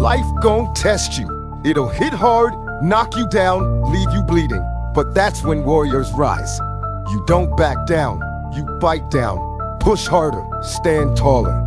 Life gon' test you. It'll hit hard, knock you down, leave you bleeding. But that's when warriors rise. You don't back down, you bite down. Push harder, stand taller.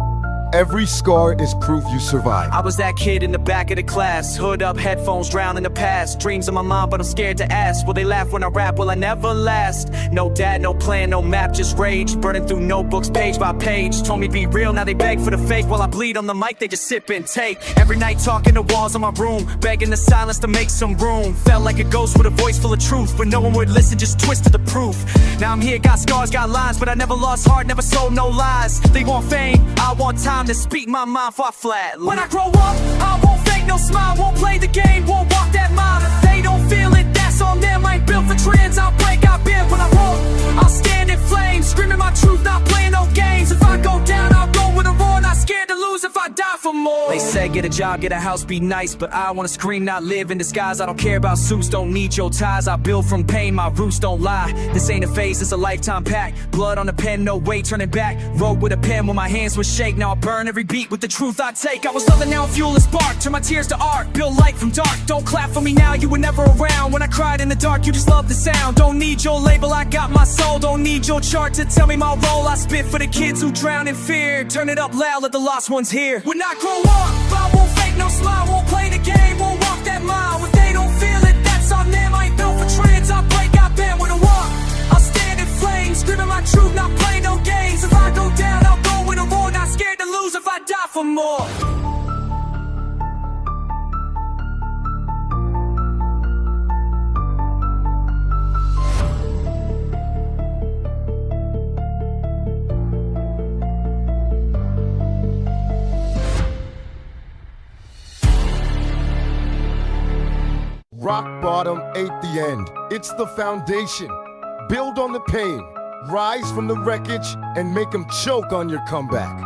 Every scar is proof you survive. I was that kid in the back of the class, hood up, headphones, drowned in the past. Dreams in my mind, but I'm scared to ask. Will they laugh when I rap? Will I never last? No dad, no plan, no map, just rage. Burning through notebooks, page by page. Told me be real, now they beg for the fake. While I bleed on the mic, they just sip and take. Every night talking to walls in my room, begging the silence to make some room. Felt like a ghost with a voice full of truth, but no one would listen, just twisted the proof. Now I'm here, got scars, got lines, but I never lost heart, never sold no lies. They want fame, I want time to speak my mind for flat. When I grow up, I won't fake no smile, won't play the game, won't walk that mile. If they don't feel it, that's on them. I ain't built for trends, I'll break, I'll bend. When I walk, I'll stand in flames, screaming my truth, not playing no games. If I go down, I'll go with a roar, not scared to lose if I die for more. They say get a job, get a house, be nice, but I wanna scream, not live in disguise. I don't care about suits, don't need your ties. I build from pain, my roots don't lie. This ain't a phase, it's a lifetime pact. Blood on the pen, no way turning back. Wrote with a pen when my hands would shake. Now I burn every beat with the truth I take. I was loving, now I'm fuel and spark. Turn my tears to art, build light from dark. Don't clap for me now, you were never around. When I cried in the dark, you just loved the sound. Don't need your label, I got my soul. Don't need your chart to tell me my role. I spit for the kids who drown in fear. Turn it up loud, let the lost ones hear. When I grow up, I won't fake no smile, won't play the game, won't walk that mile. If they don't feel it, that's on them. I ain't built for trends, I break, I bend. When I walk, I'll stand in flames, screaming my truth, not play no games. If I go down, I'll go with a roar, not scared to lose if I die for more. Rock bottom ain't the end, it's the foundation. Build on the pain, rise from the wreckage, and make them choke on your comeback.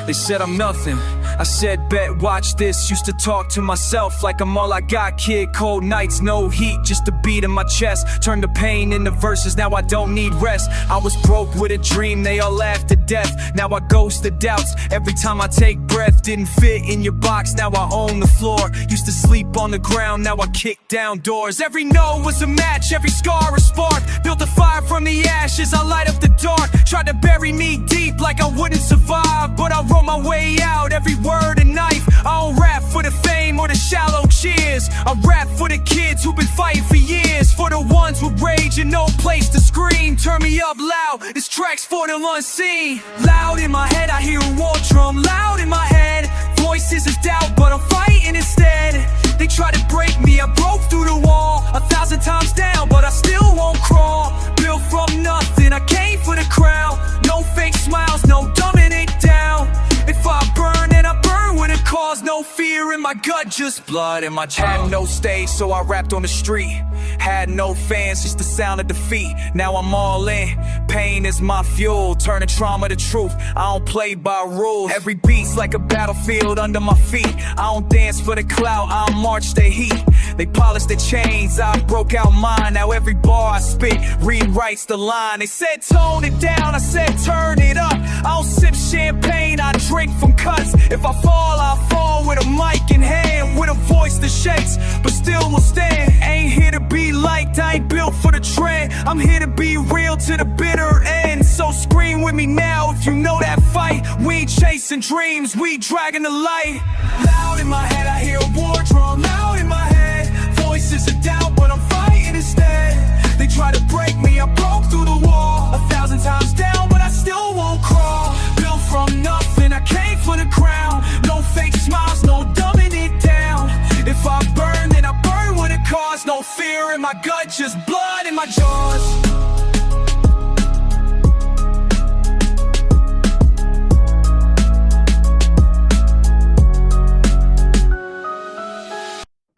They said I'm nothing, I said bet, watch this. Used to talk to myself like I'm all I got, kid. Cold nights, no heat, just a beat in my chest. Turned the pain into verses, now I don't need rest. I was broke with a dream, they all laughed to death. Now I ghost the doubts, every time I take breath. Didn't fit in your box, now I own the floor. Used to sleep on the ground, now I kick down doors. Every no was a match, every scar a spark. Built a fire from the ashes, I light up the dark. Tried to bury me deep like I wouldn't survive, but I wrote my way out, every word a knife. I don't rap for the fame or the shallow cheers. I rap for the kids who've been fighting for years. For the ones with rage and no place to scream. Turn me up loud, this track's for the unseen. Loud in my head, I hear a war drum. Loud in my head, voices of doubt, but I'm fighting instead. They try to break me, I broke through the wall 1,000 times down, but I still won't crawl. Built from nothing, I came for the crown. No fake smiles, no dumbing it down. If I burn, then I burn with a cause. No fear in my gut, just blood in my chest. Had no stage, so I rapped on the street. Had no fans, just the sound of defeat. Now I'm all in, pain is my fuel. Turning trauma to truth, I don't play by rules. Every beat's like a battlefield under my feet. I don't dance for the clout, I march the heat. They polished the chains, I broke out mine. Now every bar I spit rewrites the line. They said tone it down, I said turn it up. I don't sip champagne, I drink from cuts. If I fall, I fall with a mic in hand, with a voice that shakes, but still will stand. Ain't here to be liked, I ain't built for the trend. I'm here to be real to the bitter end. So scream with me now if you know that fight. We ain't chasing dreams, we dragging the light. Loud in my head, I hear a war drum. Loud in my head, voices of doubt, but I'm fighting instead. They try to break me, I broke through the wall 1,000 times down, but I still won't crawl. Built from nothing, I came for the crown. No fake smiles, no dumbing it down. If I burn, then I burn with a cause. No fear in my gut, just blood in my jaws.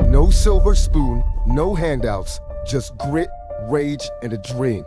No silver spoon, no handouts, just grit, rage, and a dream.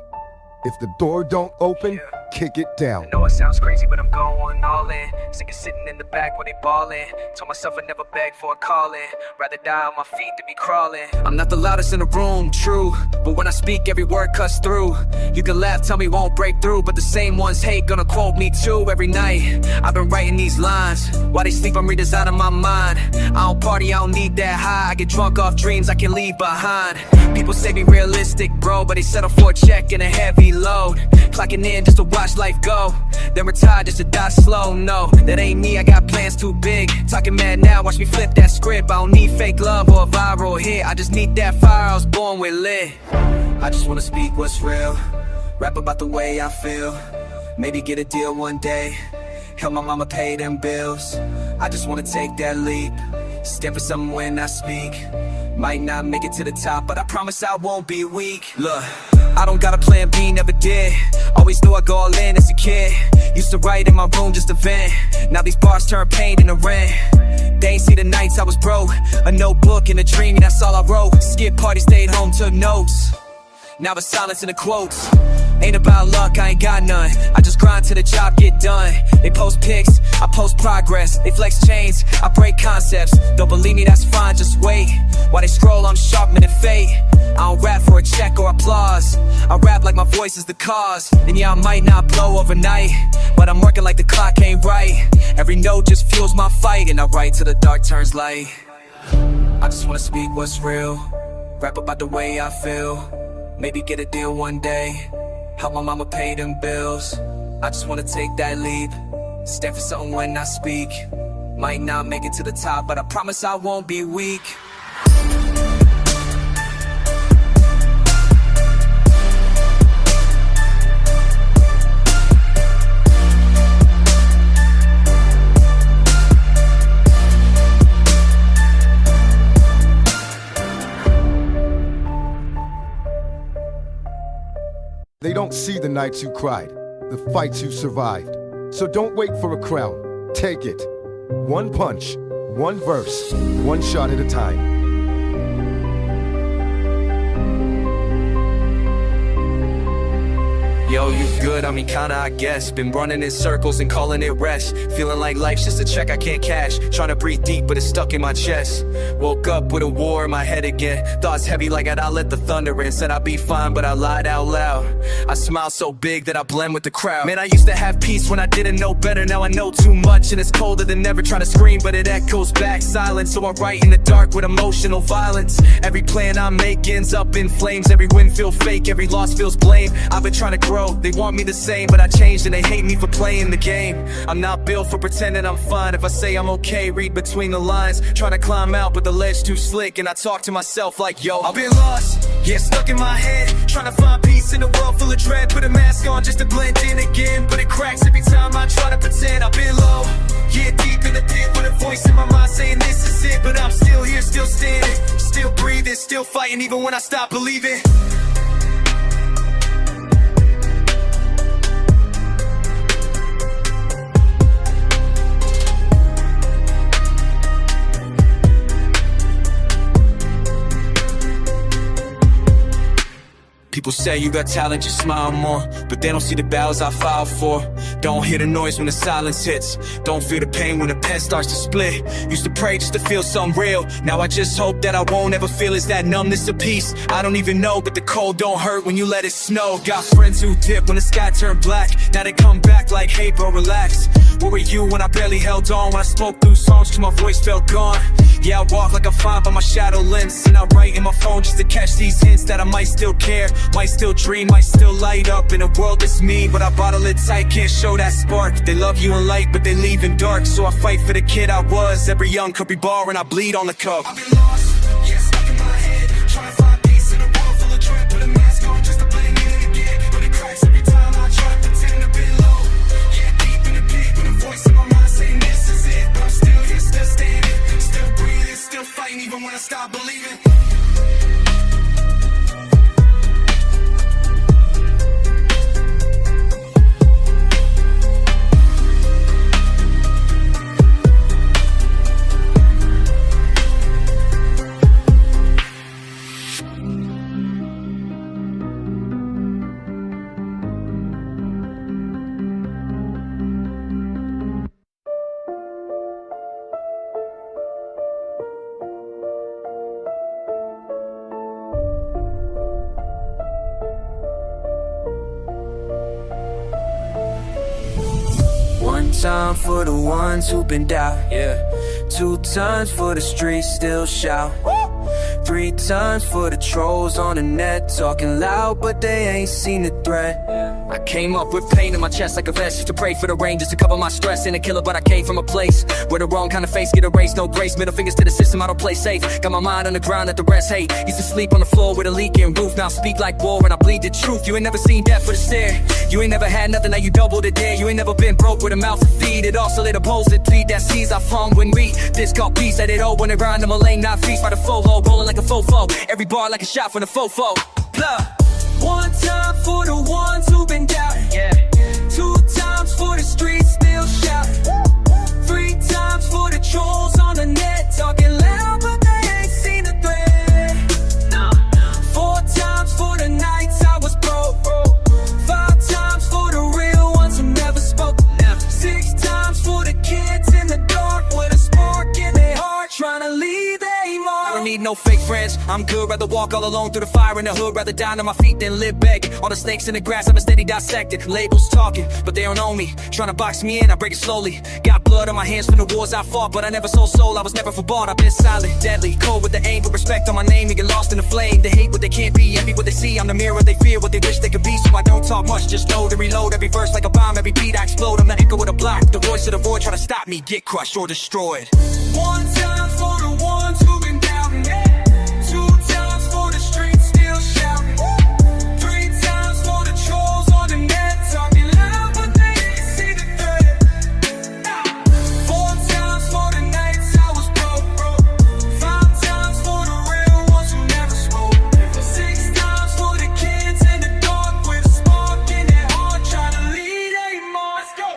If the door don't open, kick it down. I know it sounds crazy, but I'm going all in. Sick of sitting in the back where they ballin'. Told myself I'd never beg for a calling. Rather die on my feet than be crawling. I'm not the loudest in the room, true, but when I speak, every word cuts through. You can laugh, tell me won't break through, but the same ones hate, gonna quote me too every night. I've been writing these lines. While they sleep, I'm redesigning my mind. I don't party, I don't need that high. I get drunk off dreams I can leave behind. People say be realistic, bro, but they settle for a check and a heavy load. Clocking in just to watch life go, then retire just to die slow. No, that ain't me, I got plans too big. Talking mad now, watch me flip that script. I don't need fake love or a viral hit, I just need that fire I was born with lit. I just wanna speak what's real, rap about the way I feel. Maybe get a deal one day, help my mama pay them bills. I just wanna take that leap, stand for something when I speak. Might not make it to the top, but I promise I won't be weak. Look, I don't got a plan B, never did. Always knew I'd go all in as a kid. Used to write in my room just to vent. Now these bars turn pain into rent. They ain't see the nights I was broke. A notebook and a dream, that's all I wrote. Skip party, stayed home, took notes. Now it's silence in the quotes. Ain't about luck, I ain't got none. I just grind till the job get done. They post pics, I post progress. They flex chains, I break concepts. Don't believe me, that's fine, just wait. While they scroll, I'm sharpening the fate. I don't rap for a check or applause. I rap like my voice is the cause. And yeah, I might not blow overnight, but I'm working like the clock ain't right. Every note just fuels my fight, and I write till the dark turns light. I just wanna speak what's real, rap about the way I feel. Maybe get a deal one day, help my mama pay them bills. I just wanna take that leap, stand for something when I speak. Might not make it to the top, but I promise I won't be weak. They don't see the nights you cried, the fights you survived. So don't wait for a crown, take it. One punch, one verse, one shot at a time. Yo, you good? I mean kinda, I guess. Been running in circles and calling it rest. Feeling like life's just a check I can't cash. Trying to breathe deep but it's stuck in my chest. Woke up with a war in my head again. Thoughts heavy like I'd let the thunder in. Said I'd be fine but I lied out loud. I smile so big that I blend with the crowd. Man, I used to have peace when I didn't know better. Now I know too much and it's colder than ever. Trying to scream but it echoes back silent. So I write in the dark with emotional violence. Every plan I make ends up in flames. Every win feels fake, every loss feels blame. I've been trying to grow, they want me the same, but I changed and they hate me for playing the game. I'm not built for pretending I'm fine. If I say I'm okay, read between the lines. Trying to climb out, but the ledge too slick. And I talk to myself like, yo, I've been lost, yeah, stuck in my head. Trying to find peace in a world full of dread. Put a mask on just to blend in again, but it cracks every time I try to pretend. I've been low, yeah, deep in the pit, with a voice in my mind saying this is it. But I'm still here, still standing, still breathing, still fighting, even when I stop believing. People say you got talent, you smile more, but they don't see the battles I filed for. Don't hear the noise when the silence hits. Don't feel the pain when the pen starts to split. Used to pray just to feel something real. Now I just hope that I won't ever feel is that numbness of peace. I don't even know, but the cold don't hurt when you let it snow. Got friends who dip when the sky turned black. Now they come back like, hey bro, relax. Where were you when I barely held on? When I spoke through songs cause my voice felt gone. Yeah, I walk like I'm fine by my shadow limps. And I write in my phone just to catch these hints that I might still care, might still dream, might still light up in a world that's mean. But I bottle it tight, can't show that spark. They love you in light, but they leave in dark. So I fight for the kid I was. Every young could be bar and I bleed on the cup. I've been lost, yeah, stuck in my head. Trying to find peace in a world full of dread. Put a mask on just to blend in again, but it cracks every time I try to pretend a bit low. Yeah, deep in the pit, with a voice in my mind saying this is it. But I'm still here, still standing, still breathing, still fighting, even when I stop believing. time for the ones who've been down, yeah. 2 times for the streets still shout. 3 times for the trolls on the net talking loud, but they ain't seen the threat. I came up with pain in my chest like a vest, used to pray for the rain just to cover my stress. Ain't a killer, but I came from a place where the wrong kind of face get erased, no grace. Middle fingers to the system, I don't play safe. Got my mind on the ground that the rest hate. Used to sleep on the floor with a leaking roof, now I speak like war and I bleed the truth. You ain't never seen death for the stare. You ain't never had nothing, now you doubled it there. You ain't never been broke with a mouth to feed. It also lit a poles that bleed that sees I flung when we this called peace. Let it all when it grind, I'm a lane, not feast by the fofo, rolling like a fofo. Every bar like a shot from the fofo. Blah. 1 time for the ones who've been down, yeah. 2 times for the streets still shout. 3 times for the trolls on the net talking loud, but they ain't seen the threat. 4 times for the nights I was broke. 5 times for the real ones who never spoke. 6 times for the kids in the dark with a spark in their heart trying to leave their mark. I don't need no fake friends, I'm good, rather walk all alone through the fire in the hood, rather die on my feet than live begging. All the snakes in the grass, I'm a steady dissected. Labels talking, but they don't own me. Trying to box me in, I break it slowly. Got blood on my hands from the wars I fought, but I never sold soul, I was never for bought. I've been silent, deadly, cold with the aim, with respect on my name. You get lost in the flame, they hate what they can't be, envy what they see. I'm the mirror, they fear what they wish they could be. So I don't talk much, just know to reload every verse like a bomb, every beat I explode. I'm the echo with a block, the voice of the void trying to stop me, get crushed or destroyed. 1 time for the ones who've been down, yeah. 2 times for the streets still shouting. 3 times for the trolls on the net talking loud, but they ain't see the threat. 4 times for the nights I was broke. 5 times for the real ones who never spoke. 6 times for the kids in the dark with a spark in their heart trying to lead a mark. Let's go.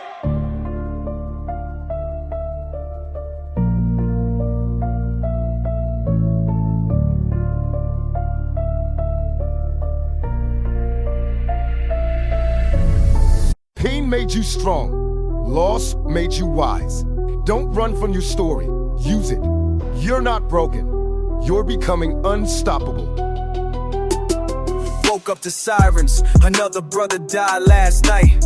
Pain made you strong. Loss made you wise. Don't run from your story. Use it. You're not broken. You're becoming unstoppable. Woke up to sirens, another brother died last night.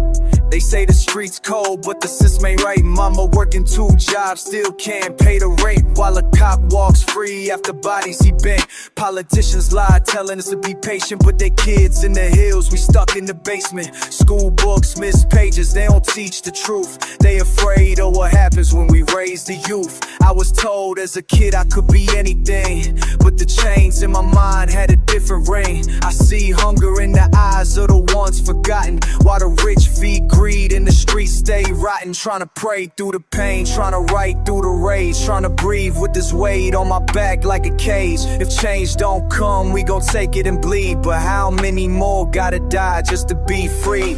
They say the streets cold, but the system ain't right. Mama working 2 jobs, still can't pay the rent. While a cop walks free after bodies he bent. Politicians lie, telling us to be patient, but they kids in the hills, we stuck in the basement. School books miss pages, they don't teach the truth. They afraid of what happens when we raise the youth. I was told as a kid I could be anything, but the chains in my mind had a different ring. I see hunger in the eyes of the ones forgotten, while the rich feed greed in the streets stay rotten. Trying to pray through the pain, trying to write through the rage, trying to breathe with this weight on my back like a cage. If change don't come, we gon' take it and bleed. But how many more gotta die just to be free?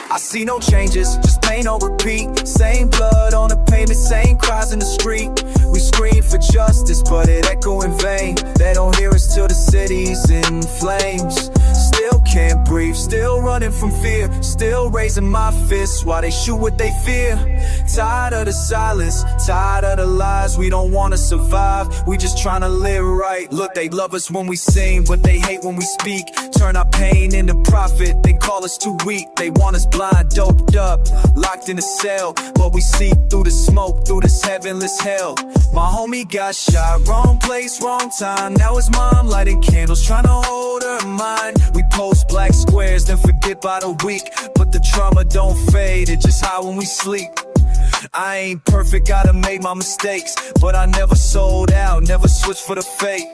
I see no changes, just pain on repeat. Same blood on the pavement, same cries in the street. We scream for justice, but it echo in vain. They don't hear us till the city's in flames. Still can't breathe, still running from fear, still raising my fists while they shoot what they fear. Tired of the silence, tired of the lies. We don't wanna survive, we just tryna live right. Look, they love us when we sing, but they hate when we speak. Turn our pain into profit, they call us too weak. They want us blind, doped up, locked in a cell, but we see through the smoke, through this heavenless hell. My homie got shot, wrong place, wrong time. Now his mom lighting candles, trying to hold her mind. We post black squares, then forget by the week. But the trauma don't fade, it just high when we sleep. I ain't perfect, gotta make my mistakes, but I never sold out, never switched for the fake.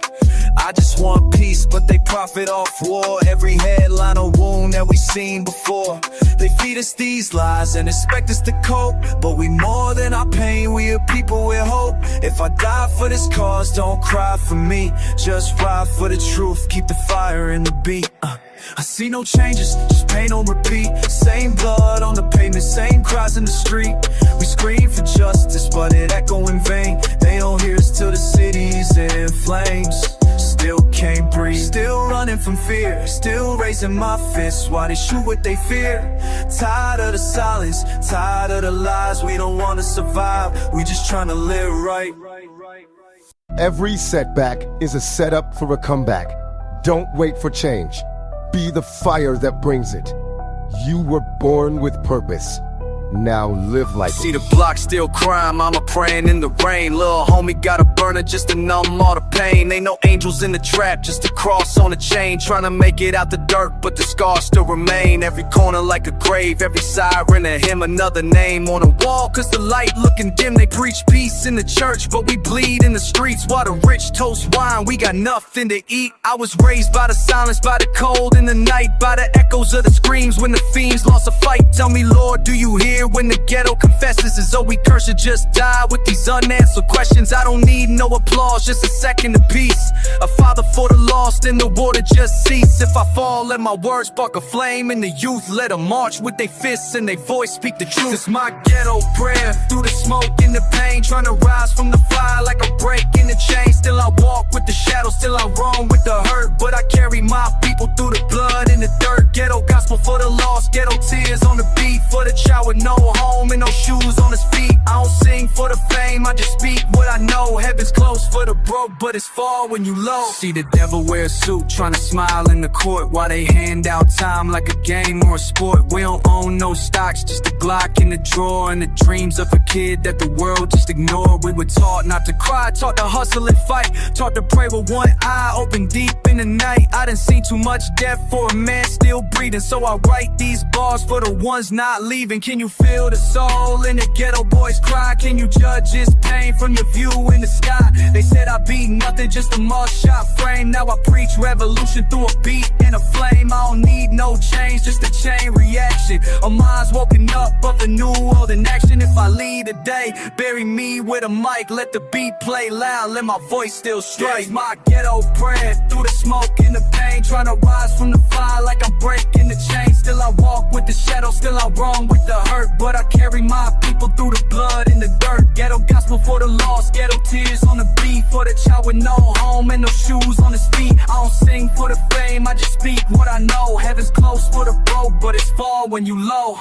I just want peace, but they profit off war. Every headline a wound that we seen before. They feed us these lies and expect us to cope, but we more than our pain, we are people with hope. If I die for this cause, don't cry for me. Just ride for the truth, keep the fire in the beat. I see no changes, just pain on repeat. Same blood on the pavement, same cries in the street. We scream for justice, but it echo in vain. They don't hear us till the city's in flames. Still can't breathe, still running from fear, still raising my fists while they shoot what they fear. Tired of the silence, tired of the lies. We don't wanna survive, we just tryna live right. Every setback is a setup for a comeback. Don't wait for change. Be the fire that brings it. You were born with purpose. Now live like See it. the block still crime, mama praying in the rain. Lil' homie got a burner just to numb all the pain. Ain't no angels in the trap, just a cross on a chain. Trying to make it out the dirt, but the scars still remain. Every corner like a grave, every siren a hymn, another name on the wall. Cause the light looking dim, they preach peace in the church, but we bleed in the streets. While the rich toast wine, we got nothing to eat. I was raised by the silence, by the cold in the night, by the echoes of the screams when the fiends lost a fight. Tell me, Lord, do you hear when the ghetto confesses as though we curse or just die with these unanswered questions? I don't need no applause, just a second of peace. A father for the lost and the war to just cease. If I fall, let my words spark a flame in the youth. Let them march with their fists and their voice speak the truth. It's my ghetto prayer, through the smoke and the pain, trying to rise from the fire like a break in the chain. Still I walk with the shadows, still I roam with the hurt, but I carry my people through the blood and the dirt. Ghetto gospel for the lost, ghetto tears on the beat for the child with no home and no shoes on his feet. I don't sing for the fame, I just speak what I know. Heaven's close for the broke, but it's far when you low. See the devil wear a suit, trying to smile in the court while they hand out time like a game or a sport. We don't own no stocks, just a Glock in the drawer and the dreams of a kid that the world just ignored. We were taught not to cry, taught to hustle and fight, taught to pray with one eye open deep in the night. I done seen too much death for a man still breathing, so I write these bars for the ones not leaving. Can you feel the soul in the ghetto boys cry? Can you judge his pain from the view in the sky? They said I be nothing, just a mugshot frame. Now I preach revolution through a beat and a flame. I don't need no change, just a chain reaction. A mind's woken up of the new world in action. If I lead the day, bury me with a mic, let the beat play loud, let my voice still strike. My ghetto prayer, through the smoke and the pain, trying to rise from the fire like I'm breaking the chain. Still I walk with the shadows, still I roam with the hurt, but I carry my people through the blood and the dirt. Ghetto gospel for the lost, ghetto tears on the beat for the child with no home and no shoes on his feet. I don't sing for the fame, I just speak what I know. Heaven's close for the broke, but it's far when you low.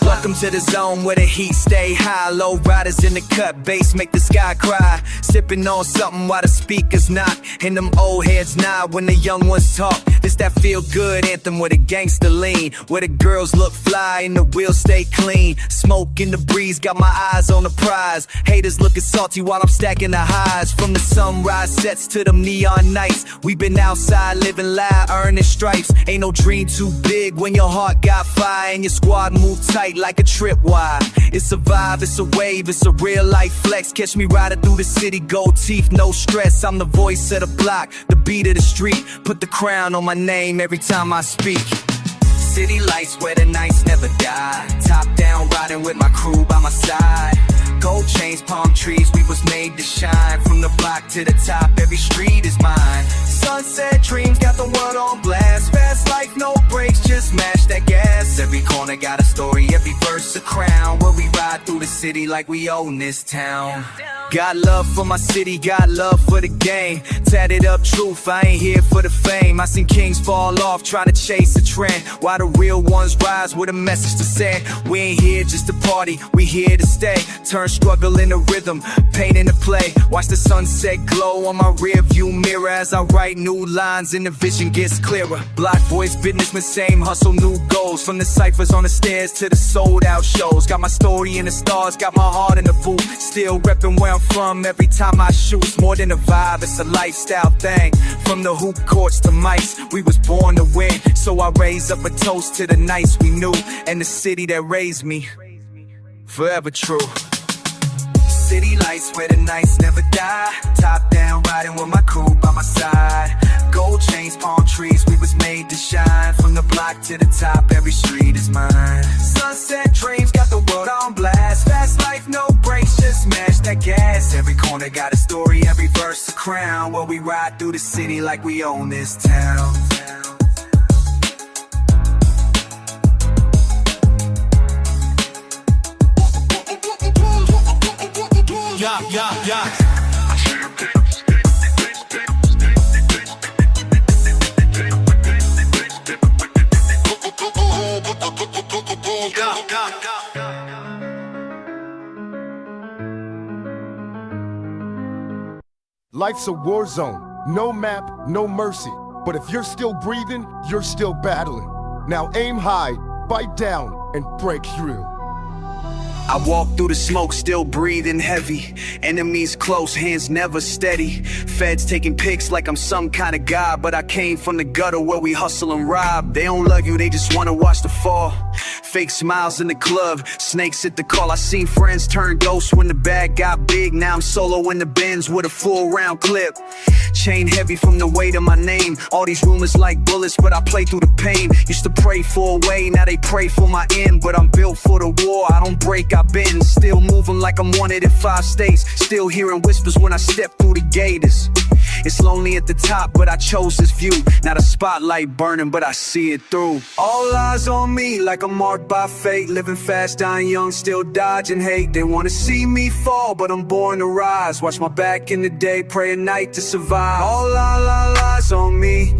Welcome to the zone where the heat stay high. Low riders in the cut, bass make the sky cry. Sipping on something while the speakers knock, and them old heads nod when the young ones talk. This that feel good anthem where the gangsta lean, where the girls look fly and the wheels stay clean. Smoke in the breeze, got my eyes on the prize. Haters looking salty while I'm stacking the highs. From the sunrise sets to them neon nights, we been outside living loud, earning stripes. Ain't no dream too big when your heart got fire and your squad move tight like a tripwire. It's a vibe, it's a wave, it's a real life flex. Catch me riding through the city, gold teeth, no stress. I'm the voice of the block, the beat of the street. Put the crown on my name every time I speak. City lights where the nights never die. Top down riding with my crew by my side. Gold chains, palm trees, we was made to shine. From the block to the top, every street is mine. Sunset dreams got the world on blast. Fast life, no brakes, just mash that gas. Every corner got a story, every verse a crown. Where we ride through the city like we own this town. Got love for my city, got love for the game. Tatted up truth, I ain't here for the fame. I seen kings fall off trying to chase a trend, while the real ones rise with a message to send. We ain't here just to party, we here to stay. Turn struggle into rhythm, pain into play. Watch the sunset glow on my rear view mirror as I write new lines and the vision gets clearer. Block boys, businessmen, same hustle, new goals. From the ciphers on the stairs to the sold out shows. Got my story in the stars, got my heart in the booth. Still reppin' where I'm from every time I shoot. It's more than a vibe, it's a lifestyle thing. From the hoop courts to mics, we was born to win. So I raise up a toast to the nights we knew, and the city that raised me, forever true. City lights where the nights never die. Top down riding with my crew by my side. Gold chains, palm trees, we was made to shine. From the block to the top, every street is mine. Sunset dreams got the world on blast. Fast life, no brakes, just smash that gas. Every corner got a story, every verse a crown. Where we ride through the city like we own this town. Yeah. Life's a war zone, no map, no mercy. But if you're still breathing, you're still battling. Now aim high, bite down, and break through. I walk through the smoke, still breathing heavy. Enemies close, hands never steady. Feds taking pics like I'm some kind of god, but I came from the gutter where we hustle and rob. They don't love you, they just wanna watch the fall. Fake smiles in the club, snakes at the call. I seen friends turn ghosts when the bag got big. Now I'm solo in the Benz with a full round clip. Chain heavy from the weight of my name. All these rumors like bullets, but I play through the pain. Used to pray for a way, now they pray for my end. But I'm built for the war, I don't break, I bend. Still moving like I'm wanted in 5 states. Still hearing whispers when I step through the gators. It's lonely at the top, but I chose this view. Not a spotlight burning, but I see it through. All eyes on me like I'm marked by fate. Living fast, dying young, still dodging hate. They wanna see me fall, but I'm born to rise. Watch my back in the day, pray at night to survive. All eyes on me.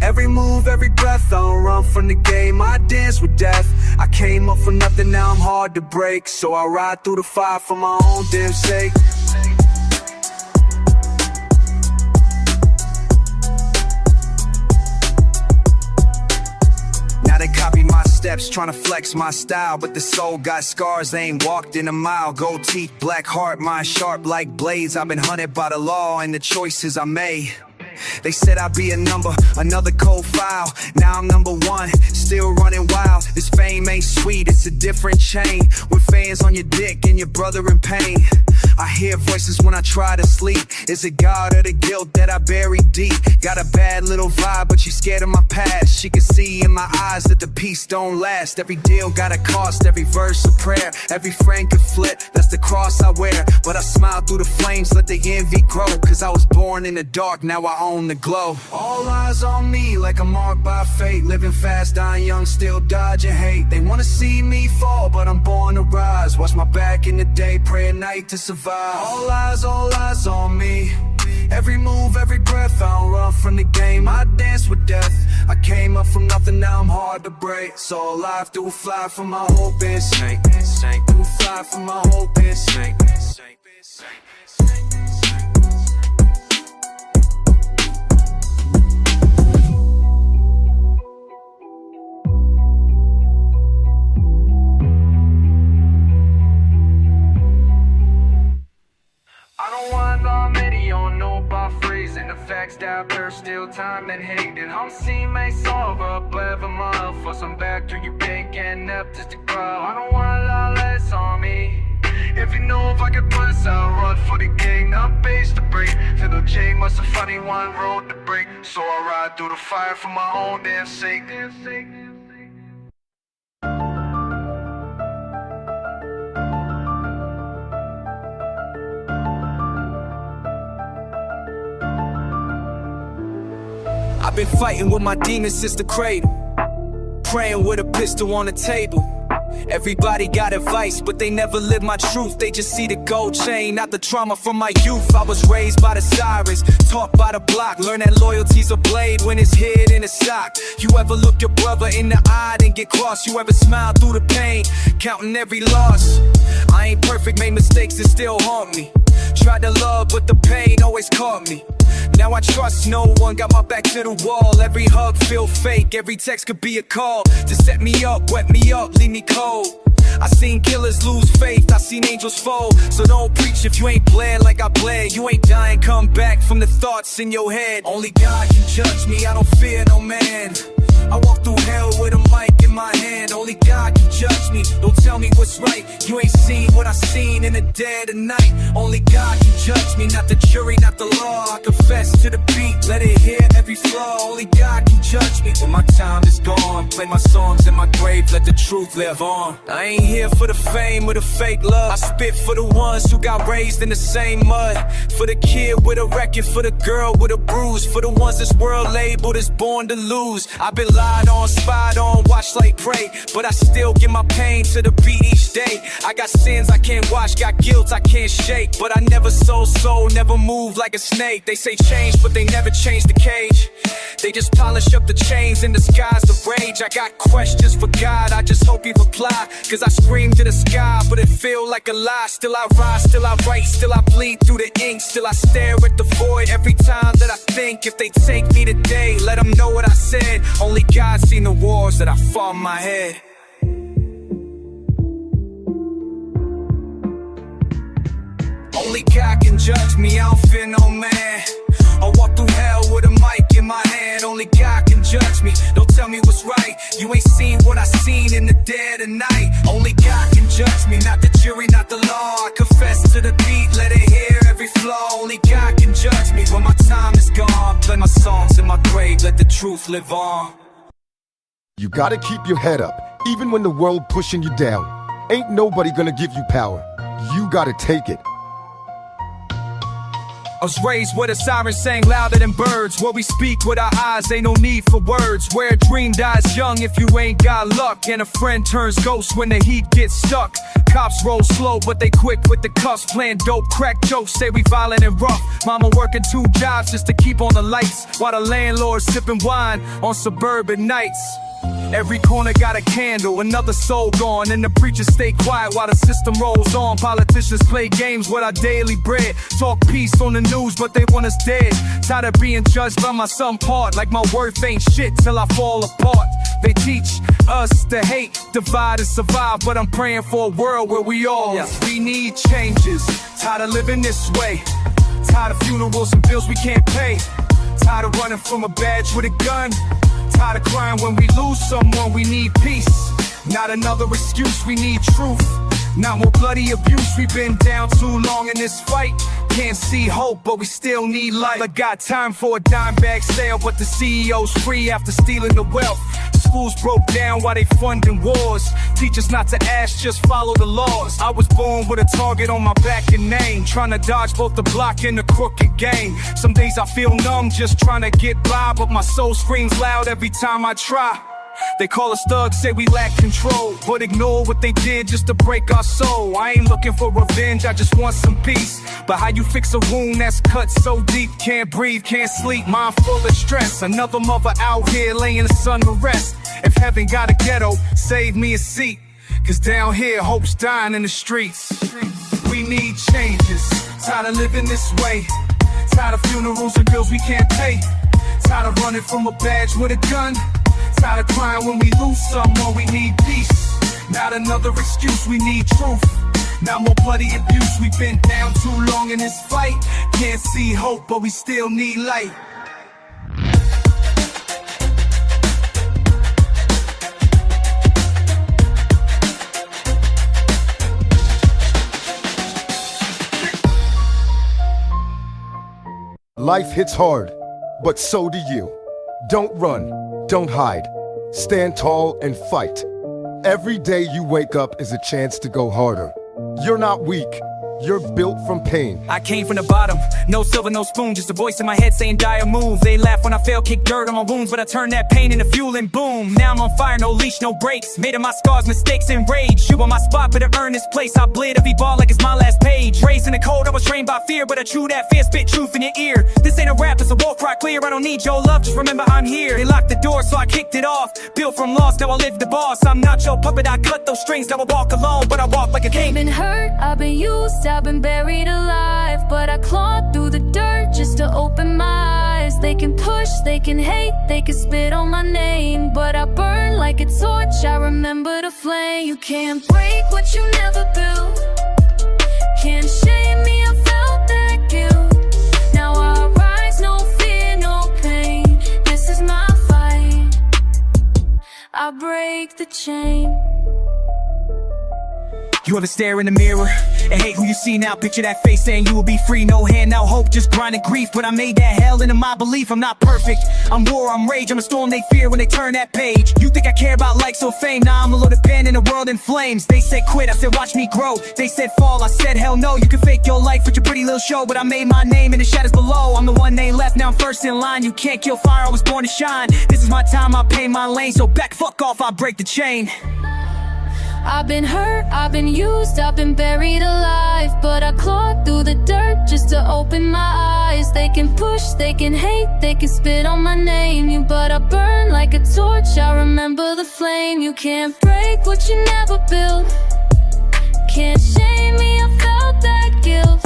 Every move, every breath, I don't run from the game, I dance with death. I came up for nothing, now I'm hard to break. So I ride through the fire for my own damn sake. Now they copy my steps, trying to flex my style. But the soul got scars, they ain't walked in a mile. Gold teeth, black heart, mind sharp like blades. I've been hunted by the law and the choices I made. They said I'd be a number, another cold file. Now I'm number 1, still running wild. This fame ain't sweet, it's a different chain. With fans on your dick and your brother in pain. I hear voices when I try to sleep. Is it God or the guilt that I bury deep? Got a bad little vibe, but she's scared of my past. She can see in my eyes that the peace don't last. Every deal got a cost, every verse a prayer. Every friend could flip, that's the cross I wear. But I smile through the flames, let the envy grow. Cause I was born in the dark, now I own the glow. All eyes on me like I'm marked by fate. Living fast, dying young, still dodging hate. They wanna see me fall, but I'm born to rise. Watch my back in the day, pray at night to survive. All eyes on me. Every move, every breath, I don't run from the game, I dance with death. I came up from nothing, now I'm hard to break. So alive, do a fly for my hope and snake. Do a fly for my hope and snake. Out there, still time and hated. I'm seeing may solve up every mile for some back to you big and up just to grow. I don't want a lot less on me. If you know if I could push, I'll run for the king. I'm based to break. Feel the chain must have funny one road to break. So I ride through the fire for my own damn sake. I've been fighting with my demons since the cradle, praying with a pistol on the table. Everybody got advice, but they never live my truth. They just see the gold chain, not the trauma from my youth. I was raised by the sirens, taught by the block. Learn that loyalty's a blade when it's hid in a sock. You ever look your brother in the eye and get crossed? You ever smile through the pain, counting every loss? I ain't perfect, made mistakes that still haunt me. Tried to love, but the pain always caught me. Now I trust no one, got my back to the wall. Every hug feel fake, every text could be a call to set me up, wet me up, leave me cold. I seen killers lose faith, I seen angels fall. So don't preach if you ain't bled like I bled. You ain't dying, come back from the thoughts in your head. Only God can judge me, I don't fear no man. I walk through hell with a mic in my hand. Only God can judge me, don't tell me what's right. You ain't seen what I seen in the dead of night. Only God can judge me, not the jury, not the law. I confess to the beat, let it hear every flaw. Only God can judge me when my time is gone. Play my songs in my grave, let the truth live on. I ain't here for the fame or the fake love. I spit for the ones who got raised in the same mud. For the kid with a record, for the girl with a bruise. For the ones this world labeled as born to lose. I've been lied on, spied on, watched like prey, but I still give making my pain to the beat each day. I got sins I can't wash, got guilt I can't shake, but I never sold soul, never moved like a snake. They say change, but they never change the cage. They just polish up the chains and disguise the rage. I got questions for God, I just hope he reply, cause I scream to the sky, but it feel like a lie. Still I rise, still I write, still I bleed through the ink, still I stare at the void every time that I think. If they take me today, let them know what I said. Only God seen the wars that I fought in my head. Only God can judge me, I don't fear no man. I walk through hell with a mic in my hand. Only God can judge me, don't tell me what's right. You ain't seen what I seen in the dead of night. Only God can judge me, not the jury, not the law. I confess to the beat, let it hear every flaw. Only God can judge me when my time is gone. Play my songs in my grave, let the truth live on. You gotta keep your head up, even when the world pushing you down. Ain't nobody gonna give you power. You gotta take it. I was raised with a siren sang louder than birds. What we speak with our eyes, ain't no need for words. Where a dream dies young if you ain't got luck, and a friend turns ghost when the heat gets stuck. Cops roll slow, but they quick with the cuffs. Playing dope, crack jokes, say we violent and rough. Mama working 2 jobs just to keep on the lights, while the landlord sipping wine on suburban nights. Every corner got a candle, another soul gone, and the preachers stay quiet while the system rolls on. Politicians play games with our daily bread, talk peace on the news, but they want us dead. Tired of being judged by my some part, like my worth ain't shit till I fall apart. They teach us to hate, divide and survive, but I'm praying for a world where we need changes. Tired of living this way, tired of funerals and bills we can't pay, tired of running from a badge with a gun, tired of crying when we lose someone. We need peace, not another excuse. We need truth, not more bloody abuse. We've been down too long in this fight, can't see hope, but we still need light. I got time for a dime bag sale, but the CEO's free after stealing the wealth. Schools broke down while they funding wars. Teach us not to ask, just follow the laws. I was born with a target on my back and name, trying to dodge both the block and the crooked game. Some days I feel numb, just trying to get by, but my soul screams loud every time I try. They call us thugs, say we lack control, but ignore what they did just to break our soul. I ain't looking for revenge, I just want some peace. But how you fix a wound that's cut so deep? Can't breathe, can't sleep, mind full of stress. Another mother out here laying the sun to rest. If heaven got a ghetto, save me a seat, cause down here hope's dying in the streets. We need changes, tired of living this way, tired of funerals and bills we can't pay, tired of running from a badge with a gun, tired of crying when we lose someone. We need peace, not another excuse. We need truth, not more bloody abuse. We've been down too long in this fight, can't see hope, but we still need light. Life hits hard, but so do you. Don't run, don't hide. Stand tall and fight. Every day you wake up is a chance to go harder. You're not weak, you're built from pain. I came from the bottom, no silver, no spoon, just a voice in my head saying dire move. They laugh when I fail, kick dirt on my wounds, but I turn that pain into fuel and boom. Now I'm on fire, no leash, no brakes. Made of my scars, mistakes, and rage. You on my spot, but to earn this place, I bleed every ball like it's my last page. Raised in the cold, I was trained by fear, but I chew that fear, spit truth in your ear. This ain't a rap, it's a war cry clear. I don't need your love, just remember I'm here. They locked the door, so I kicked it off. Built from lost, now I live the boss. I'm not your puppet, I cut those strings. Now I walk alone, but I walk like a king. I've been hurt, I've been used, I've been buried alive, but I clawed through the dirt just to open my eyes. They can push, they can hate, they can spit on my name, but I burn like a torch, I remember the flame. You can't break what you never built, can't shame me, I felt that guilt. Now I rise, no fear, no pain. This is my fight, I break the chain. You ever stare in the mirror and hate who you see now? Picture that face saying you will be free. No hand, no hope, just grinding grief. But I made that hell into my belief. I'm not perfect, I'm war, I'm rage. I'm a storm they fear when they turn that page. You think I care about likes or fame? Nah, I'm a loaded pen in a world in flames. They said quit, I said watch me grow. They said fall, I said hell no. You can fake your life with your pretty little show, but I made my name in the shadows below. I'm the one they left, now I'm first in line. You can't kill fire, I was born to shine. This is my time, I pay my lane. So back fuck off, I break the chain. I've been hurt, I've been used, I've been buried alive, but I clawed through the dirt just to open my eyes. They can push, they can hate, they can spit on my name, but I burn like a torch, I remember the flame. You can't break what you never built. Can't shame me, I felt that guilt.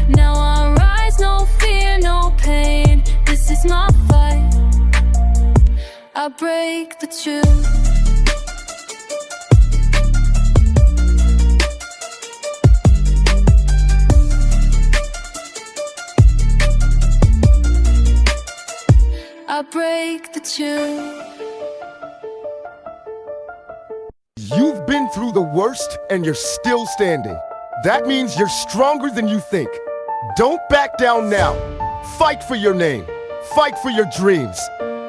Now I rise, no fear, no pain. This is my fight, I break the truth. I break the truth. You've been through the worst and you're still standing. That means you're stronger than you think. Don't back down now. Fight for your name. Fight for your dreams.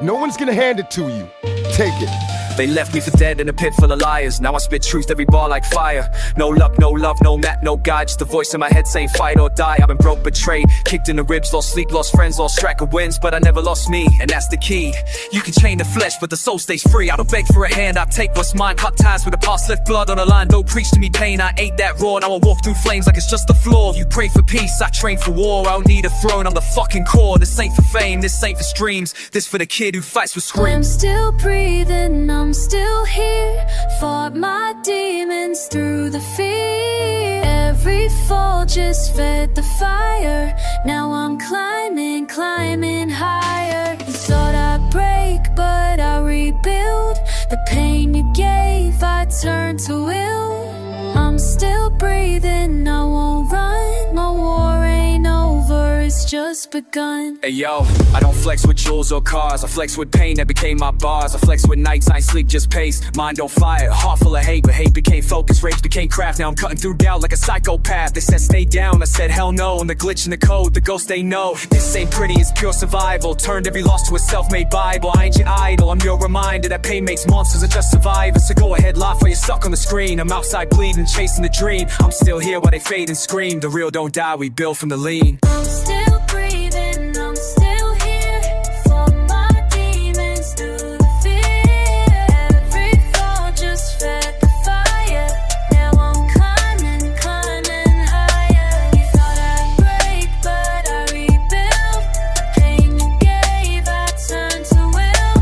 No one's gonna hand it to you. Take it. They left me for dead in a pit full of liars. Now I spit truth every bar like fire. No luck, no love, no map, no guide. Just the voice in my head saying fight or die. I've been broke, betrayed, kicked in the ribs, lost sleep, lost friends, lost track of wins, but I never lost me, and that's the key. You can chain the flesh, but the soul stays free. I don't beg for a hand, I take what's mine. Cut ties with the past, left blood on the line. Don't preach to me pain, I ate that raw. Now I walk through flames like it's just the floor. You pray for peace, I train for war. I don't need a throne, I'm the fucking core. This ain't for fame, this ain't for streams. This for the kid who fights with screams. I'm still breathing, I'm still here. Fought my demons through the fear. Every fall just fed the fire. Now I'm climbing, climbing higher. You thought I'd break, but I rebuild. The pain you gave, I turned to will. I'm still breathing, I won't run. My war ain't over, it's just begun. Hey yo, I don't flex with jewels or cars. I flex with pain that became my bars. I flex with nights, I ain't sleep, just pace. Mind on fire, heart full of hate, but hate became focus, rage became craft. Now I'm cutting through doubt like a psychopath. They said stay down, I said hell no. And the glitch in the code, the ghost they know. This ain't pretty, it's pure survival. Turned every loss to a self-made Bible. I ain't your idol, I'm your reminder that pain makes monsters are just survivors. So go ahead, laugh while you're stuck on the screen. I'm outside bleeding, chasing the dream. I'm still here while they fade and scream. The real don't die, we build from the lean. I'm still breathing, I'm still here. Fought my demons through the fear. Every fall just fed the fire. Now I'm climbing, climbing higher. You thought I'd break, but I rebuilt. The pain you gave, I turned to will.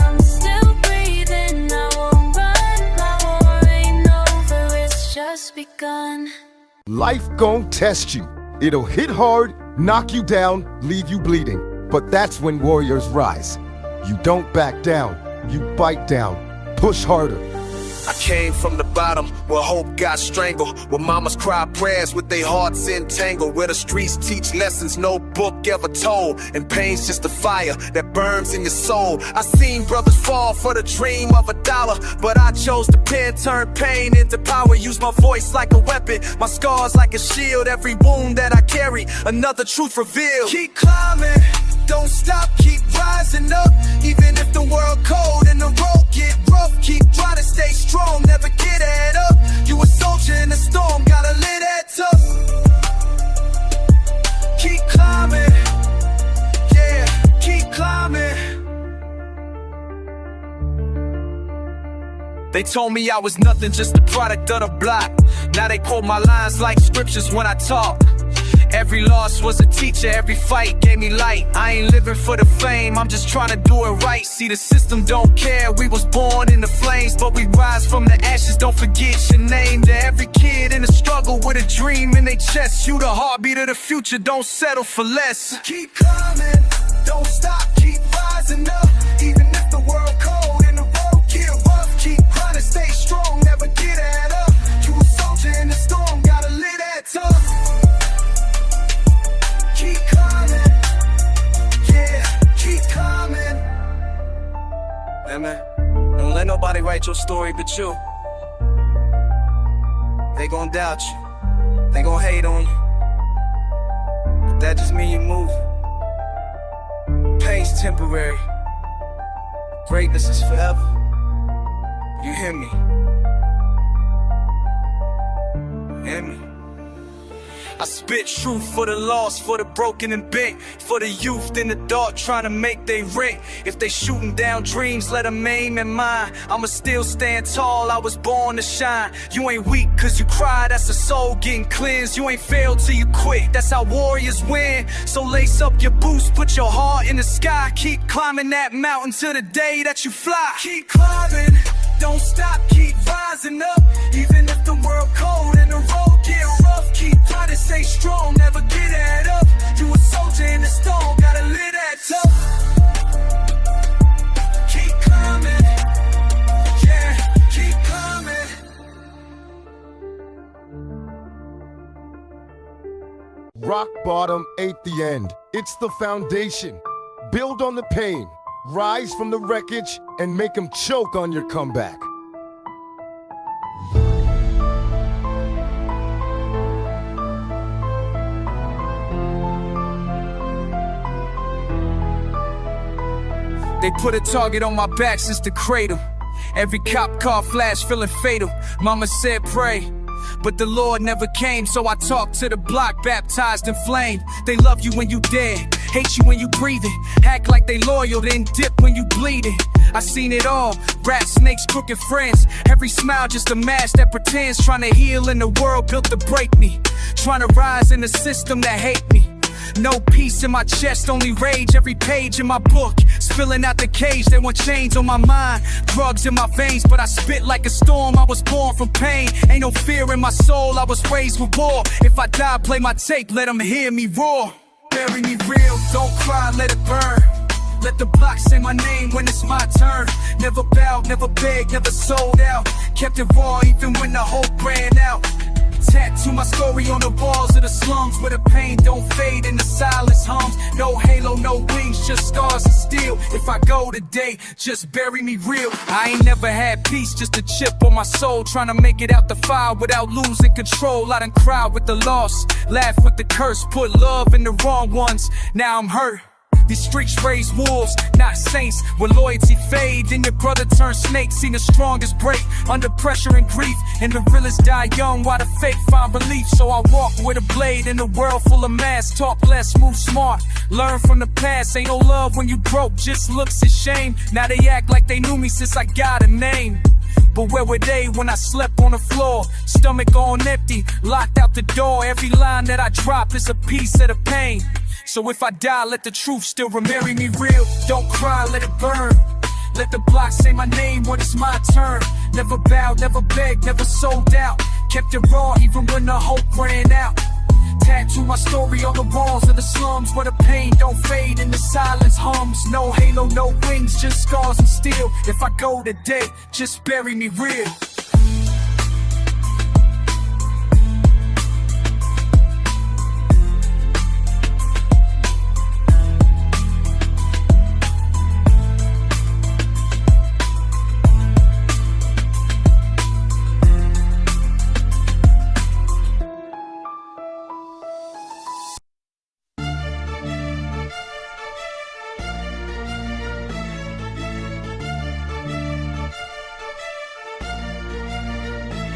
I'm still breathing, I won't run. My war ain't over, it's just begun. Life gon' test you. It'll hit hard, knock you down, leave you bleeding. But that's when warriors rise. You don't back down, you bite down, push harder. I came from the bottom, where hope got strangled, where mamas cry prayers with their hearts entangled, where the streets teach lessons no book ever told, and pain's just a fire that burns in your soul. I seen brothers fall for the dream of $1, but I chose to pen, turn pain into power, use my voice like a weapon, my scars like a shield, every wound that I carry, another truth revealed. Keep climbing, don't stop, keep rising up, even if the world cold and the road get rough, keep trying to stay strong, never get head up. You a soldier in the storm, gotta live that tough. Keep climbing, yeah, keep climbing. They told me I was nothing, just a product of the block. Now they quote my lines like scriptures when I talk. Every loss was a teacher, every fight gave me light. I ain't living for the fame, I'm just trying to do it right. See, the system don't care, we was born in the flames, but we rise from the ashes, don't forget your name. To every kid in the struggle with a dream in their chest, you the heartbeat of the future, don't settle for less. Keep climbing, don't stop, keep rising up, even if the world cold and the road get rough. Keep trying to stay strong, never get head up. You a soldier in the storm, gotta live that tough. Keep climbing, yeah, keep climbing. Hey man, don't let nobody write your story but you. They gon' doubt you, they gon' hate on you, but that just mean you move. Pain's temporary, greatness is forever. You hear me? Hear me? I spit truth for the lost, for the broken and bent, for the youth in the dark trying to make they rent. If they shooting down dreams, let them aim at mine. I'ma still stand tall, I was born to shine. You ain't weak cause you cry, that's the soul getting cleansed. You ain't failed till you quit, that's how warriors win. So lace up your boots, put your heart in the sky. Keep climbing that mountain till the day that you fly. Keep climbing, don't stop, keep rising up. Even if the world cold and the road get rough, keep trying to stay strong, never get that up. You a soldier in the storm, gotta live that tough. Keep climbing, yeah, keep climbing. Rock bottom ain't the end, it's the foundation. Build on the pain, rise from the wreckage, and make them choke on your comeback. They put a target on my back since the cradle. Every cop car flash feeling fatal. Mama said pray, but the Lord never came. So I talked to the block, baptized in flame. They love you when you dead, hate you when you breathing. Act like they loyal, then dip when you bleeding. I seen it all, rat snakes, crooked friends. Every smile just a mask that pretends. Trying to heal in the world built to break me. Trying to rise in the system that hate me. No peace in my chest, only rage. Every page in my book, spilling out the cage. They want chains on my mind, drugs in my veins, but I spit like a storm. I was born from pain, ain't no fear in my soul. I was raised with war. If I die, play my tape, let them hear me roar. Bury me real, don't cry, let it burn. Let the block say my name when it's my turn. Never bowed, never begged, never sold out. Kept it raw even when the hope ran out. Tattoo my story on the walls of the slums, where the pain don't fade and the silence hums. No halo, no wings, just stars and steel. If I go today, just bury me real. I ain't never had peace, just a chip on my soul. Trying to make it out the fire without losing control. I done cried with the loss, laughed with the curse, put love in the wrong ones. Now I'm hurt. These streets raise wolves, not saints. When loyalty fade, then your brother turns snake. Seen the strongest break under pressure and grief, and the realest die young while the fake find relief. So I walk with a blade in a world full of masks. Talk less, move smart, learn from the past. Ain't no love when you broke, just looks and shame. Now they act like they knew me since I got a name. But where were they when I slept on the floor? Stomach on empty, locked out the door. Every line that I drop is a piece of the pain. So if I die, let the truth still bury me real. Don't cry, let it burn. Let the block say my name when it's my turn. Never bowed, never begged, never sold out. Kept it raw even when the hope ran out. Tattoo my story on the walls of the slums, where the pain don't fade and the silence hums. No halo, no wings, just scars and steel. If I go today, just bury me real.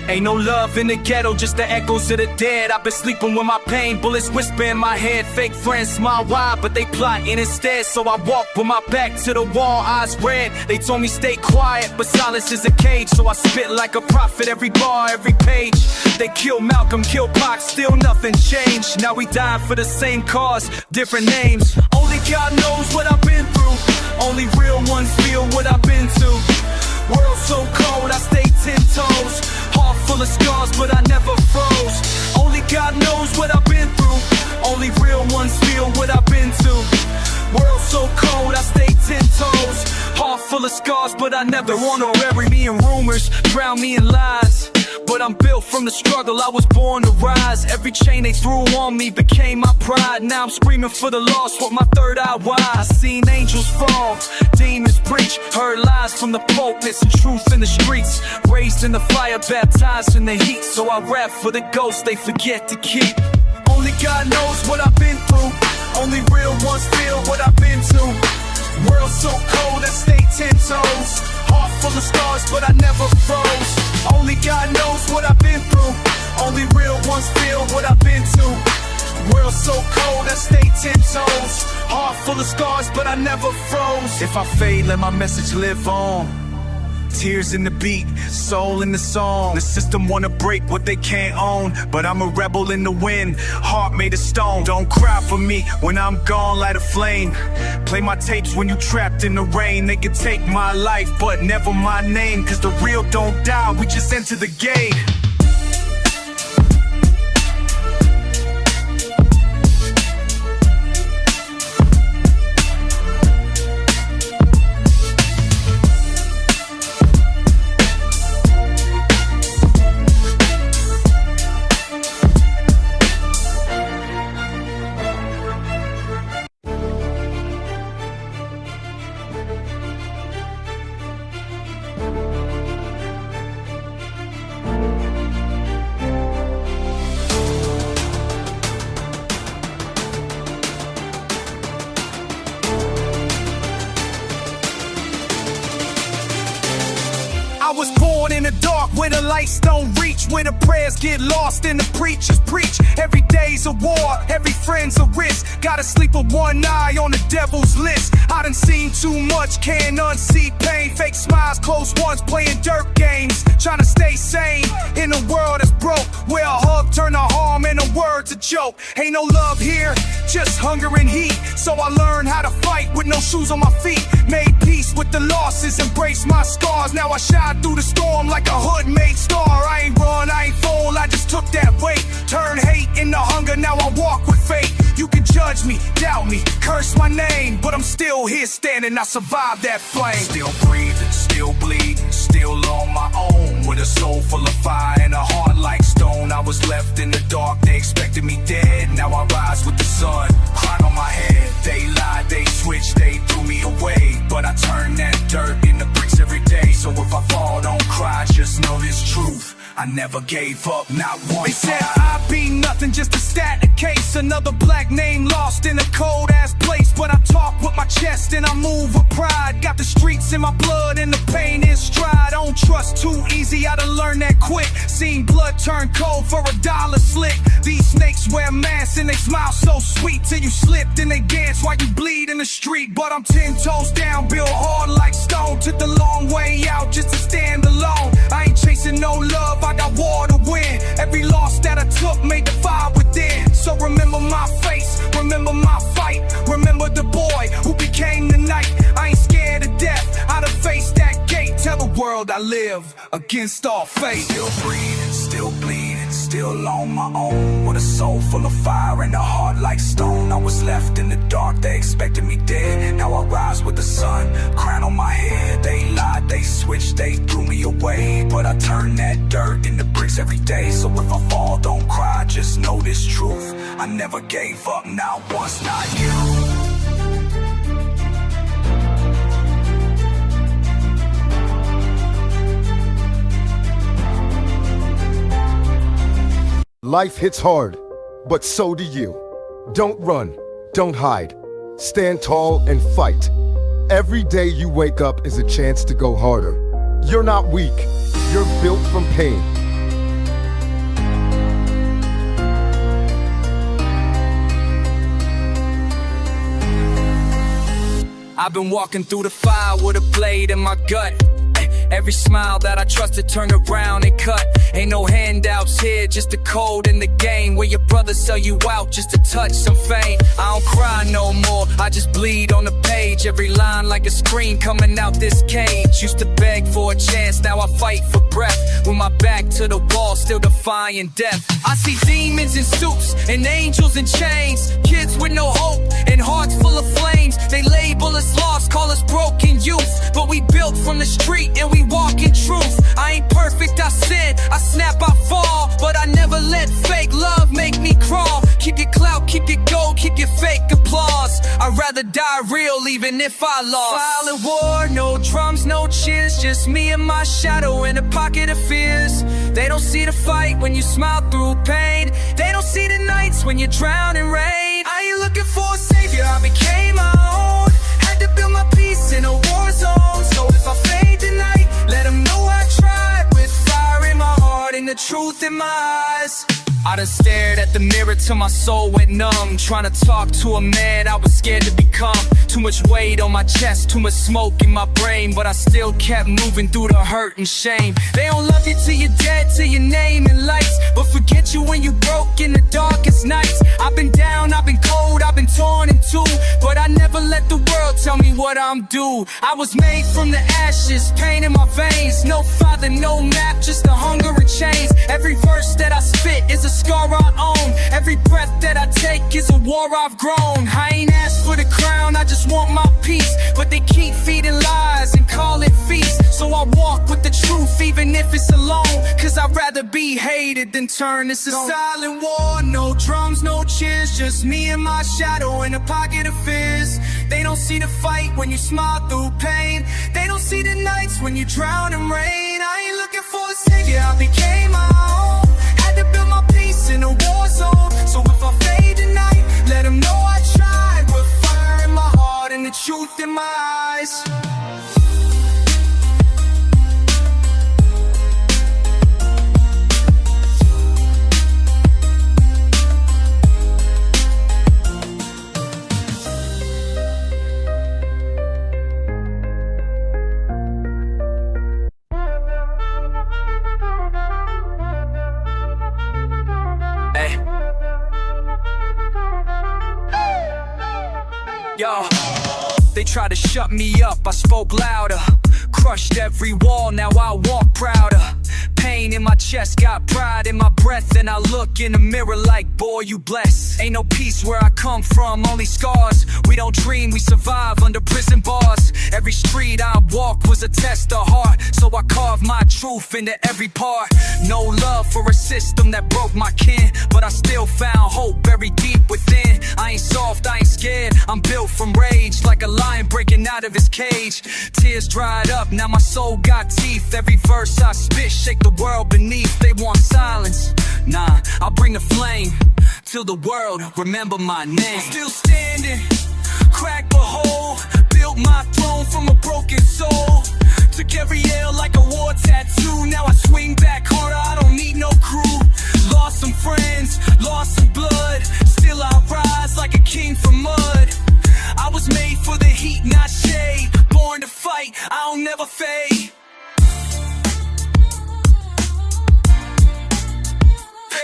Ain't no love in the ghetto, just the echoes of the dead. I've been sleeping with my pain, bullets whisper in my head. Fake friends smile wide, but they plotting instead. So I walk with my back to the wall, eyes red. They told me stay quiet, but silence is a cage. So I spit like a prophet, every bar, every page. They kill Malcolm, kill Pac, still nothing changed. Now we dying for the same cause, different names. Only God knows what I've been through. Only real ones feel what I've been to. World so cold, I stay 10 toes. Heart full of scars, but I never froze. Only God knows what I've been through. Only real ones feel what I've been to. World so cold, I stay 10 toes. Heart full of scars, but I never wanna bury me in rumors, drown me in lies. But I'm built from the struggle, I was born to rise. Every chain they threw on me became my pride. Now I'm screaming for the lost with my third eye wide. Seen angels fall, demons preach. Heard lies from the pulpits and truth in the streets. Raised in the fire, baptized in the heat. So I rap for the ghosts they forget to keep. Only God knows what I've been through. Only real ones feel what I've been to. World so cold, I stay 10 toes. Heart full of scars, but I never froze. Only God knows what I've been through. Only real ones feel what I've been to. so cold, I stay 10 toes. Heart full of scars, but I never froze. If I fade, let my message live on. Tears in the beat, soul in the song. The system wanna break what they can't own, but I'm a rebel in the wind, heart made of stone. Don't cry for me when I'm gone, light a flame. Play my tapes when you trapped in the rain. They can take my life, but never my name. Cause the real don't die, we just enter the gate. I was born in the dark where the lights don't reach, where the prayers get lost and the preachers preach. Every day's a war, every friend's a risk. Gotta sleep with one eye on the devil's list. I done seen too much, can't unsee pain. Fake smiles, closed ones, playing dirt games. Trying to stay sane in a world that's broke, where a hug turn to harm and a word's a joke. Ain't no love here, just hunger and heat. So I learned how to fight with no shoes on my feet. Made peace with the losses, embraced my scars. Now I shine through the storm like a hood-made star. I ain't run, I ain't fold, I just took that weight. Turn hate into hunger, now I walk with faith. You can judge me, doubt me, curse my name, but I'm still here standing, I survived that flame. Still breathing, still bleeding, still on my own. With a soul full of fire and a heart like stone. I was left in the dark, they expected me dead. Now I rise with the sun, crown on my head. They lied, they switched, they threw me away, but I turn that dirt into bricks every day. So if I fall, don't cry, just know this truth, I never gave up, not one. They said I'd be nothing, just a stat, a case. Another black name lost in a cold ass place. But I talk with my chest and I move with pride. Got the streets in my blood and the pain is stride. Don't trust too easy, I done learned that quick. Seen blood turn cold for $1 slick. These snakes wear masks and they smile so sweet till you slip. Then they dance while you bleed in the street. But I'm 10 toes down, built hard like stone. Took the long way out just to stand alone. I ain't chasing no love, I got war to win. Every loss that I took made the fire within. So remember my face, remember my fight. Remember the boy who became the night. I ain't scared of death, I'd have faced that gate. Tell the world I live against all fate. Still breathing, still bleeding, still on my own. With a soul full of fire and a heart like stone. I was left in the dark, they expected me dead. Now I rise with the sun, crown on my head. They lied, they switched, they threw me away, but I turn that dirt into bricks every day. So if I fall, don't cry, just know this truth, I never gave up, not once, not you. Life hits hard, but so do you. Don't run, don't hide. Stand tall and fight. Every day you wake up is a chance to go harder. You're not weak, you're built from pain. I've been walking through the fire with a blade in my gut. Every smile that I trusted turned around and cut. Ain't no handouts here, just the code in the game, where your brothers sell you out just to touch some fame. I don't cry no more, I just bleed on the page. Every line like a scream coming out this cage. Used to beg for a chance, now I fight for breath. With my back to the wall, still defying death. I see demons in suits and angels in chains. Kids with no hope and hearts full of flames. They label us lost, call us broken youth, but we built from the street and we walk in truth. I ain't perfect, I sin, I snap, I fall, but I never let fake love make me crawl. Keep your clout, keep your gold, keep your fake applause. I'd rather die real even if I lost. Violent war, no drums, no cheers, just me and my shadow in a pocket of fears. They don't see the fight when you smile through pain. They don't see the nights when you drown in rain. I ain't looking for a savior, I became my own. Had to build my peace in a war zone. So if I fade tonight, let them know I tried. With fire in my heart and the truth in my eyes. I done stared at the mirror till my soul went numb. Trying to talk to a man I was scared to become. Too much weight on my chest, too much smoke in my brain, but I still kept moving through the hurt and shame. They don't love you till you're dead, till your name in lights, but forget you when you broke in the darkest nights. I've been down, I've been cold, I've been torn in two, but I never let the world tell me what I'm due. I was made from the ashes, pain in my veins. No father, no map, just the hunger and chains. Every verse that I spit is a scar I own. Every breath that I take is a war I've grown. I ain't asked for the crown, I just want my peace, but they keep feeding lies and call it feast. So I walk with the truth even if it's alone, cause I'd rather be hated than turn this a silent war. No drums, no cheers, just me and my shadow in a pocket of fears. They don't see the fight when you smile through pain. They don't see the nights when you drown in rain. I ain't looking for a savior, I became my own. Had to build my peace in a war zone. So if I fade tonight, let them know I tried. With fire in my heart and the truth in my eyes. Yo, they tried to shut me up, I spoke louder. Crushed every wall, now I walk prouder. Pain in my chest, got pride in my breath, and I look in the mirror like, boy, you blessed. Ain't no peace where I come from, only scars. We don't dream, we survive under prison bars. Every street I walk was a test of heart, so I carved my truth into every part. No love for a system that broke my kin, but I still found hope buried deep within. I ain't soft, I ain't scared, I'm built from rage, like a lion breaking out of his cage. Tears dried up, now my soul got teeth. Every verse I spit, shake the world beneath. They want silence, nah, I'll bring the flame till the world remember my name. Still standing, crack a hole, built my throne from a broken soul. Took every L like a war tattoo. Now I swing back harder, I don't need no crew. Lost some friends, lost some blood, still I rise like a king from mud. I was made for the heat, not shade. Born to fight, I'll never fade.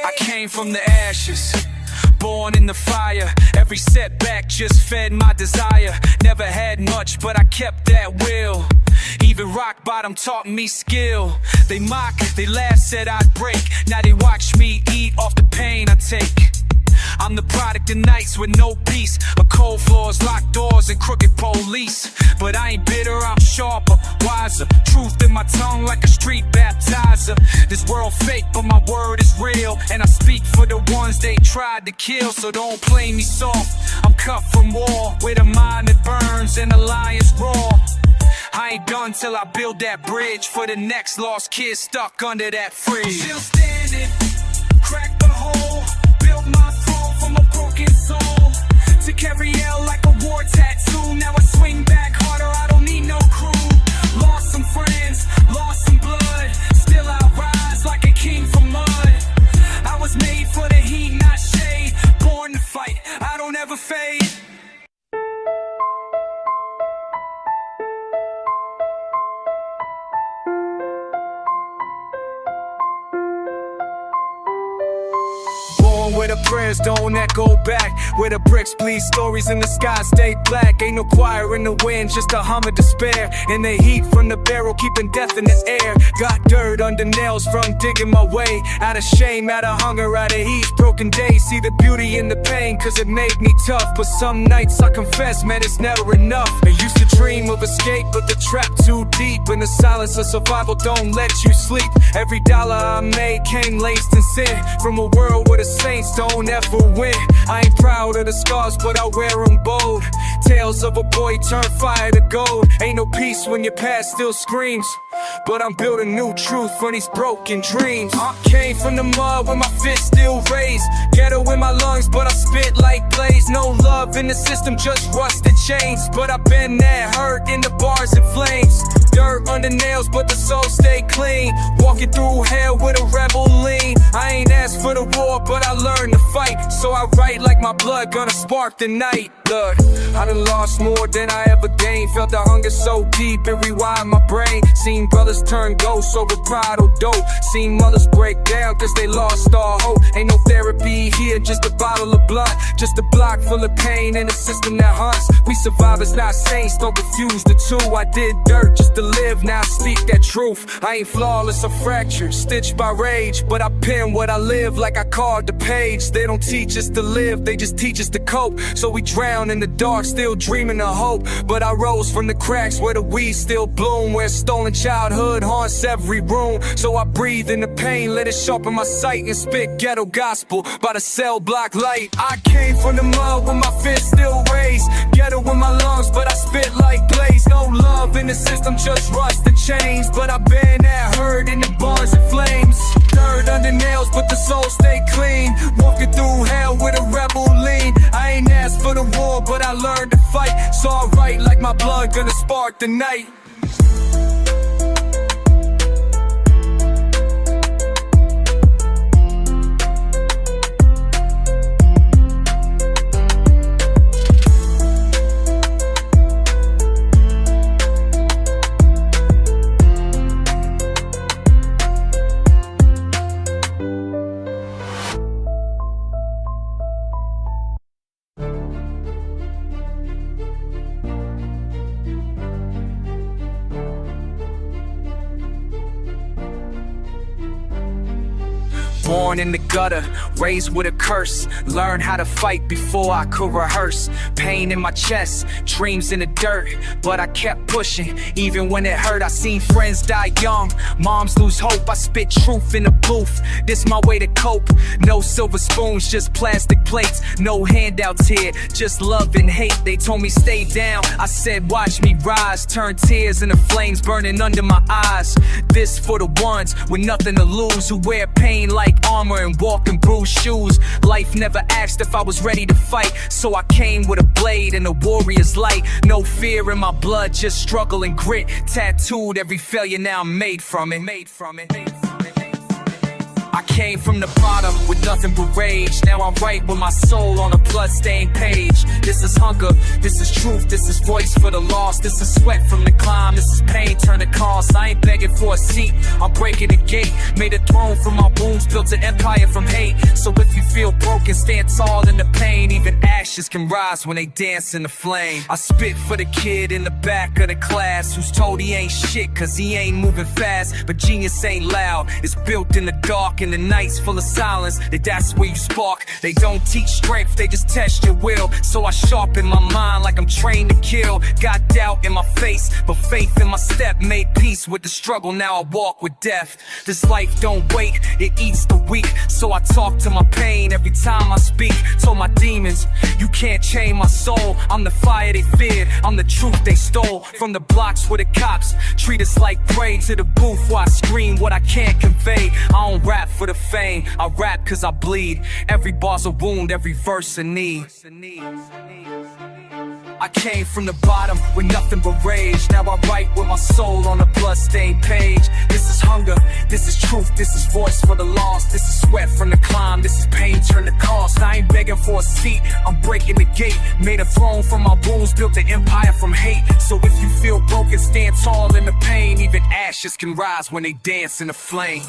I came from the ashes, born in the fire. Every setback just fed my desire. Never had much, but I kept that will. Even rock bottom taught me skill. They mock, they laugh, said I'd break. Now they watch me eat off the pain I take. I'm the product of nights with no peace, of cold floors, locked doors, and crooked police. But I ain't bitter, I'm sharper, wiser. Truth in my tongue like a street baptizer. This world fake, but my word is real, and I speak for the ones they tried to kill. So don't play me soft, I'm cut from war, with a mind that burns and a lion's roar. I ain't done till I build that bridge for the next lost kid stuck under that fridge. Still standing, crack the hole, built my throne from a broken soul. Took every L like a war tattoo. Now I swing back harder, I don't need no crew. Lost some friends, lost some blood, still I rise like a king from mud. I was made for the heat, not shade. Born to fight, I don't ever fade. Where the prayers don't echo back, where the bricks bleed stories in the sky stay black. Ain't no choir in the wind, just a hum of despair. And the heat from the barrel keeping death in the air. Got dirt under nails from digging my way. Out of shame, out of hunger, out of heat. Broken days, see the beauty in the pain, cause it made me tough. But some nights I confess, man, it's never enough. I used to dream of escape, but the trap too deep. In the silence of survival don't let you sleep. Every dollar I made came laced in sin, from a world where the saints don't ever win. I ain't proud of the scars, but I wear them bold. Tales of a boy turned fire to gold. Ain't no peace when your past still screams, but I'm building new truth from these broken dreams. I came from the mud with my fist still raised. Ghetto in my lungs, but I spit like blaze. No love in the system, just rusted chains. But I've been there, hurt in the bars and flames. Dirt under nails, but the soul stay clean. Walking through hell with a rebel lean. I ain't asked for the war, but So I write like my blood gonna spark the night. Look, I done lost more than I ever gained. Felt the hunger so deep it rewired my brain. Seen brothers turn ghosts over pride or dope. Seen mothers break down cause they lost all hope. Ain't no therapy here, just a bottle of blood. Just a block full of pain and a system that hunts. We survivors, not saints, don't confuse the two. I did dirt just to live, now I speak that truth. I ain't flawless or fractured, stitched by rage, but I pen what I live like I carved the page. They don't teach us to live, they just teach us to cope. So we drown in the dark, still dreaming of hope. But I rose from the cracks where the weeds still bloom, where stolen childhood haunts every room. So I breathe in the pain, let it sharpen my sight, and spit ghetto gospel by the cell block light. I came from the mud with my fist still raised, ghetto with my lungs, but I spit like blaze. No love in the system, just rust and chains, but I been that hurt in the bars and flames. Dirt under nails, but the soul stay clean. Walking through hell with a rebel lean. I ain't asked for the war, but I learned to fight. So I write like my blood gonna spark the night. Born in the gutter, raised with a curse. Learned how to fight before I could rehearse. Pain in my chest, dreams in the dirt, but I kept pushing, even when it hurt. I seen friends die young, moms lose hope. I spit truth in the booth, this my way to cope. No silver spoons, just plastic plates. No handouts here, just love and hate. They told me stay down, I said watch me rise. Turn tears into flames burning under my eyes. This for the ones with nothing to lose, who wear pain like armor and walk in bruised shoes. Life never asked if I was ready to fight, so I came with a blade and a warrior's light. No fear in my blood, just struggle and grit. Tattooed every failure, now I'm made from it. I came from the bottom with nothing but rage. Now I'm right with my soul on a bloodstained page. This is hunger, this is truth, this is voice for the lost. This is sweat from the climb, this is pain turned to cost. I ain't begging for a seat, I'm breaking the gate. Made a throne from my wounds, built an empire from hate. So if you feel broken, stand tall in the pain. Even ashes can rise when they dance in the flame. I spit for the kid in the back of the class, who's told he ain't shit cause he ain't moving fast. But genius ain't loud, it's built in the dark. In the nights full of silence, that's where you spark. They don't teach strength, they just test your will. So I sharpen my mind like I'm trained to kill. Got doubt in my face, but faith in my step. Made peace with the struggle, now I walk with death. This life don't wait, it eats the weak. So I talk to my pain every time I speak. Told my demons, you can't chain my soul. I'm the fire they feared, I'm the truth they stole. From the blocks where the cops treat us like prey, to the booth where I scream what I can't convey. I don't rap for the fame, I rap cause I bleed. Every bar's a wound, every verse a need. I came from the bottom with nothing but rage. Now I write with my soul on a bloodstained page. This is hunger, this is truth, this is voice for the lost. This is sweat from the climb, this is pain turned to cost. I ain't begging for a seat, I'm breaking the gate. Made a throne from my wounds, built an empire from hate. So if you feel broken, stand tall in the pain. Even ashes can rise when they dance in the flame.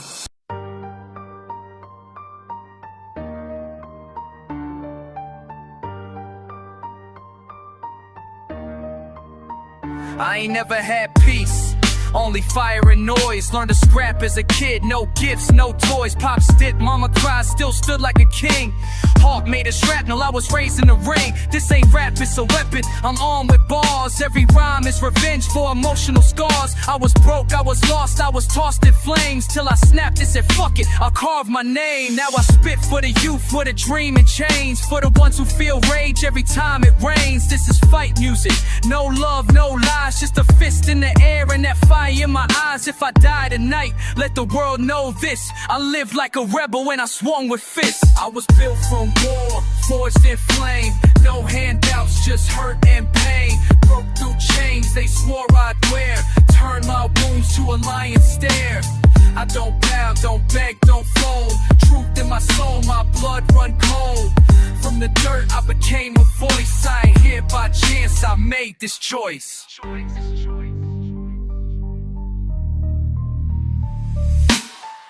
I ain't never had peace, only fire and noise. Learned to scrap as a kid, no gifts, no toys. Pops did, mama cried, still stood like a king. Heart made of shrapnel, I was raised in the ring. This ain't rap, it's a weapon, I'm armed with bars. Every rhyme is revenge for emotional scars. I was broke, I was lost, I was tossed in flames, till I snapped and said fuck it, I'll carve my name. Now I spit for the youth with a dream and change. For the ones who feel rage every time it rains. This is fight music, no love, no lies. Just a fist in the air and that fire in my eyes. If I die tonight, let the world know this. I lived like a rebel when I swung with fists. I was built from war, forged in flame. No handouts, just hurt and pain. Broke through chains they swore I'd wear. Turned my wounds to a lion's stare. I don't bow, don't beg, don't fold. Truth in in my soul, my blood run cold. From the dirt I became a voice. I ain't here by chance, I made this choice.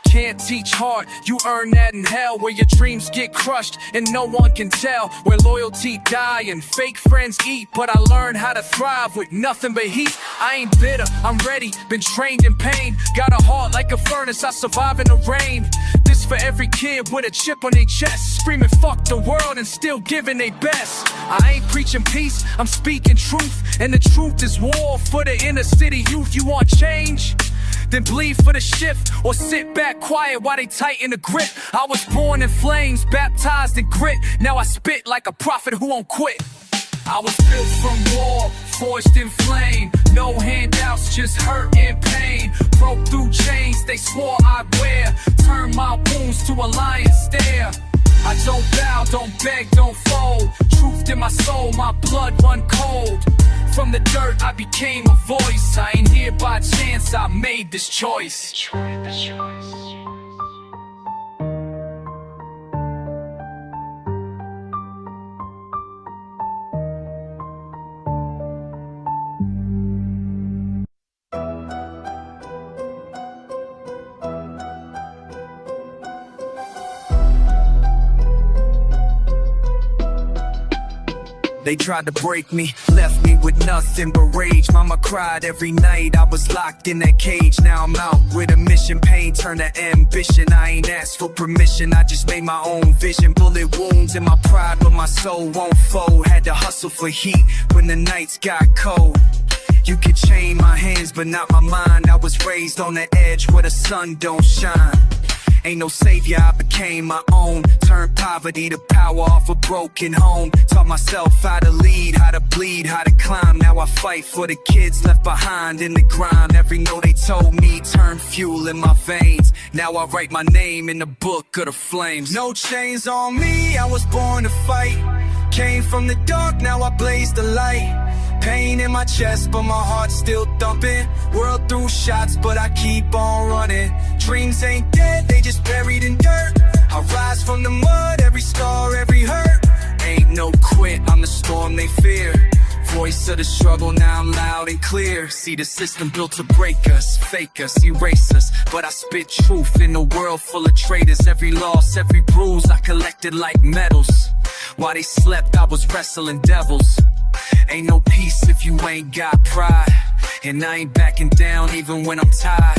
Can't teach hard, you earn that in hell, where your dreams get crushed and no one can tell, where loyalty die and fake friends eat. But I learned how to thrive with nothing but heat. I ain't bitter, I'm ready, been trained in pain. Got a heart like a furnace, I survive in the rain. This for every kid with a chip on their chest, screaming fuck the world and still giving their best. I ain't preaching peace, I'm speaking truth, and the truth is war for the inner city youth. You want change? Then bleed for the shift, or sit back quiet while they tighten the grip. I was born in flames, baptized in grit. Now I spit like a prophet who won't quit. I was built from war, forged in flame. No handouts, just hurt and pain. Broke through chains they swore I'd wear. Turned my wounds to a lion's stare. I don't bow, don't beg, don't fold. Truth in my soul, my blood run cold. From the dirt I became a voice. I ain't here by chance, I made this choice. They tried to break me, left me with nothing but rage. Mama cried every night, I was locked in that cage. Now I'm out with a mission, pain turned to ambition. I ain't asked for permission, I just made my own vision. Bullet wounds in my pride, but my soul won't fold. Had to hustle for heat when the nights got cold. You could chain my hands, but not my mind. I was raised on the edge where the sun don't shine. Ain't no savior, I became my own. Turned poverty to power off a broken home. Taught myself how to lead, how to bleed, how to climb. Now I fight for the kids left behind in the grime. Every no they told me turned fuel in my veins. Now I write my name in the book of the flames. No chains on me, I was born to fight. Came from the dark, now I blaze the light. Pain in my chest, but my heart's still thumping. World through shots, but I keep on running. Dreams ain't dead, they just buried in dirt. I rise from the mud, every scar, every hurt. Ain't no quit, I'm the storm they fear. Voice of the struggle, now I'm loud and clear. See the system built to break us, fake us, erase us. But I spit truth in a world full of traitors. Every loss, every bruise, I collected like medals. While they slept, I was wrestling devils. Ain't no peace if you ain't got pride. And I ain't backing down even when I'm tired.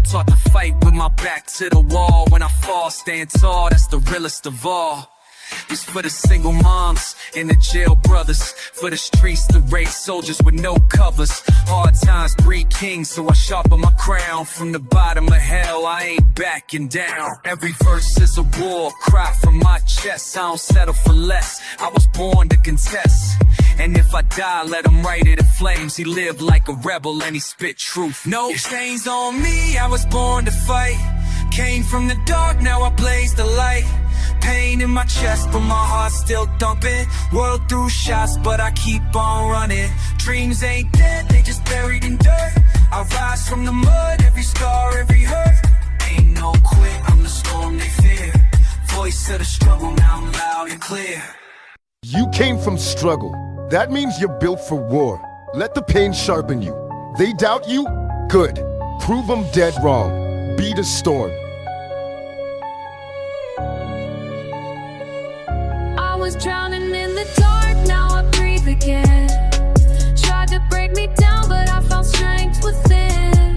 Taught to fight with my back to the wall. When I fall, stand tall, that's the realest of all. This for the single moms and the jail brothers. For the streets, the race soldiers with no covers. Hard times breed kings, so I sharpen my crown. From the bottom of hell, I ain't backing down. Every verse is a war cry from my chest. I don't settle for less, I was born to contest. And if I die, let him write it in flames. He lived like a rebel and he spit truth. No chains on me, I was born to fight. Came from the dark, now I blaze the light. Pain in my chest, but my heart's still thumping. World through shots, but I keep on running. Dreams ain't dead, they just buried in dirt. I rise from the mud, every scar, every hurt. Ain't no quit, I'm the storm they fear. Voice of the struggle, now I'm loud and clear. You came from struggle. That means you're built for war. Let the pain sharpen you. They doubt you? Good. Prove them dead wrong. Be the storm. I was drowning in the dark, now I breathe again. Tried to break me down, but I found strength within.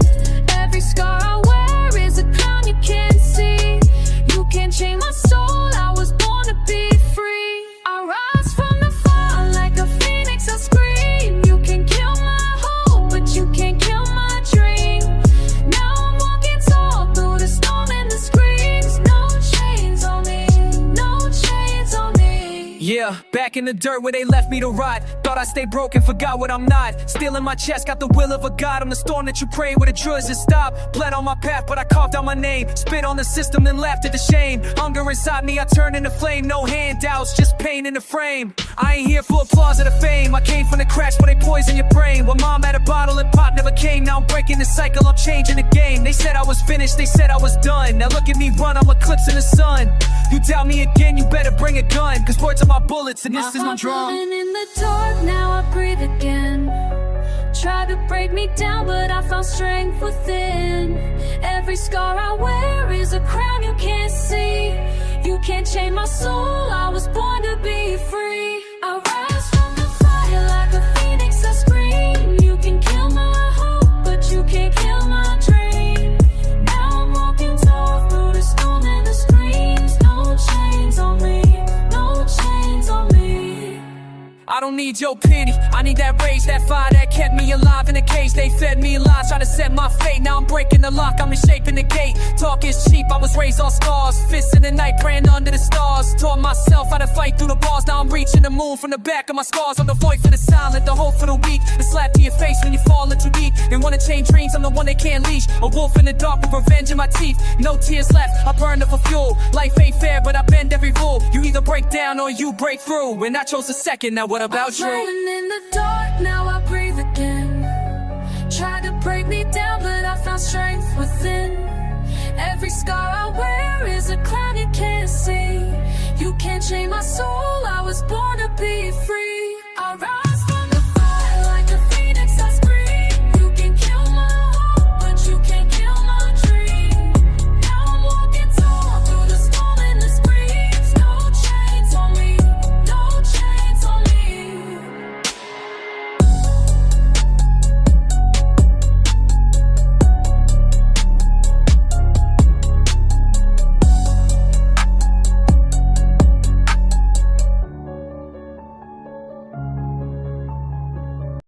Every scar I wear is a crown you can't see. You can't chain my soul, I was born to be free. I rise from the fall like a phoenix, I scream. You can kill my hope, but you can't kill my dream. Now I'm walking tall through the storm and the screams. No chains on me, no chains on me. Yeah, back in the dirt where they left me to rot. Thought I stayed broke and forgot what I'm not. Still in my chest, got the will of a god. I'm the storm that you pray where the drugs just stop. Bled on my path, but I carved out my name. Spit on the system, then laughed at the shame. Hunger inside me, I turned into flame. No handouts, just pain in the frame. I ain't here for applause or the fame. I came from the crash where they poison your brain. When mom had a bottle and pop never came. Now I'm breaking the cycle, I'm changing the game. They said I was finished, they said I was done. Now look at me run, I'm eclipsing the sun. You doubt me again, you better bring a gun. Cause words are my bullets and this is my drum. And in the dark, now I breathe again. Tried to break me down, but I found strength within. Every scar I wear is a crown you can't see. You can't chain my soul, I was born to be free. I rise from the fire like a phoenix, I scream. You can kill my hope, but you can't kill my dream. Now I'm walking tall through the storm and the screams. No chains on me, no chains on me. I don't need your pity, I need that rage, that fire that kept me alive in a cage. They fed me lies, trying to set my fate. Now I'm breaking the lock, I'm reshaping the gate. Talk is cheap, I was raised on scars. Fists in the night, praying under the stars. Taught myself how to fight through the bars. Now I'm reaching the moon from the back of my scars. I'm the voice for the silent, the hope for the weak. The slap to your face when you fall into deep. They wanna chain dreams, I'm the one they can't leash. A wolf in the dark with revenge in my teeth. No tears left, I burn up for fuel. Life ain't fair, but I bend every rule. You either break down or you break through. And I chose the second, now what about you? Burning in the dark, now I breathe again. Tried to break me down, but I found strength within. Every scar I wear is a crown you can't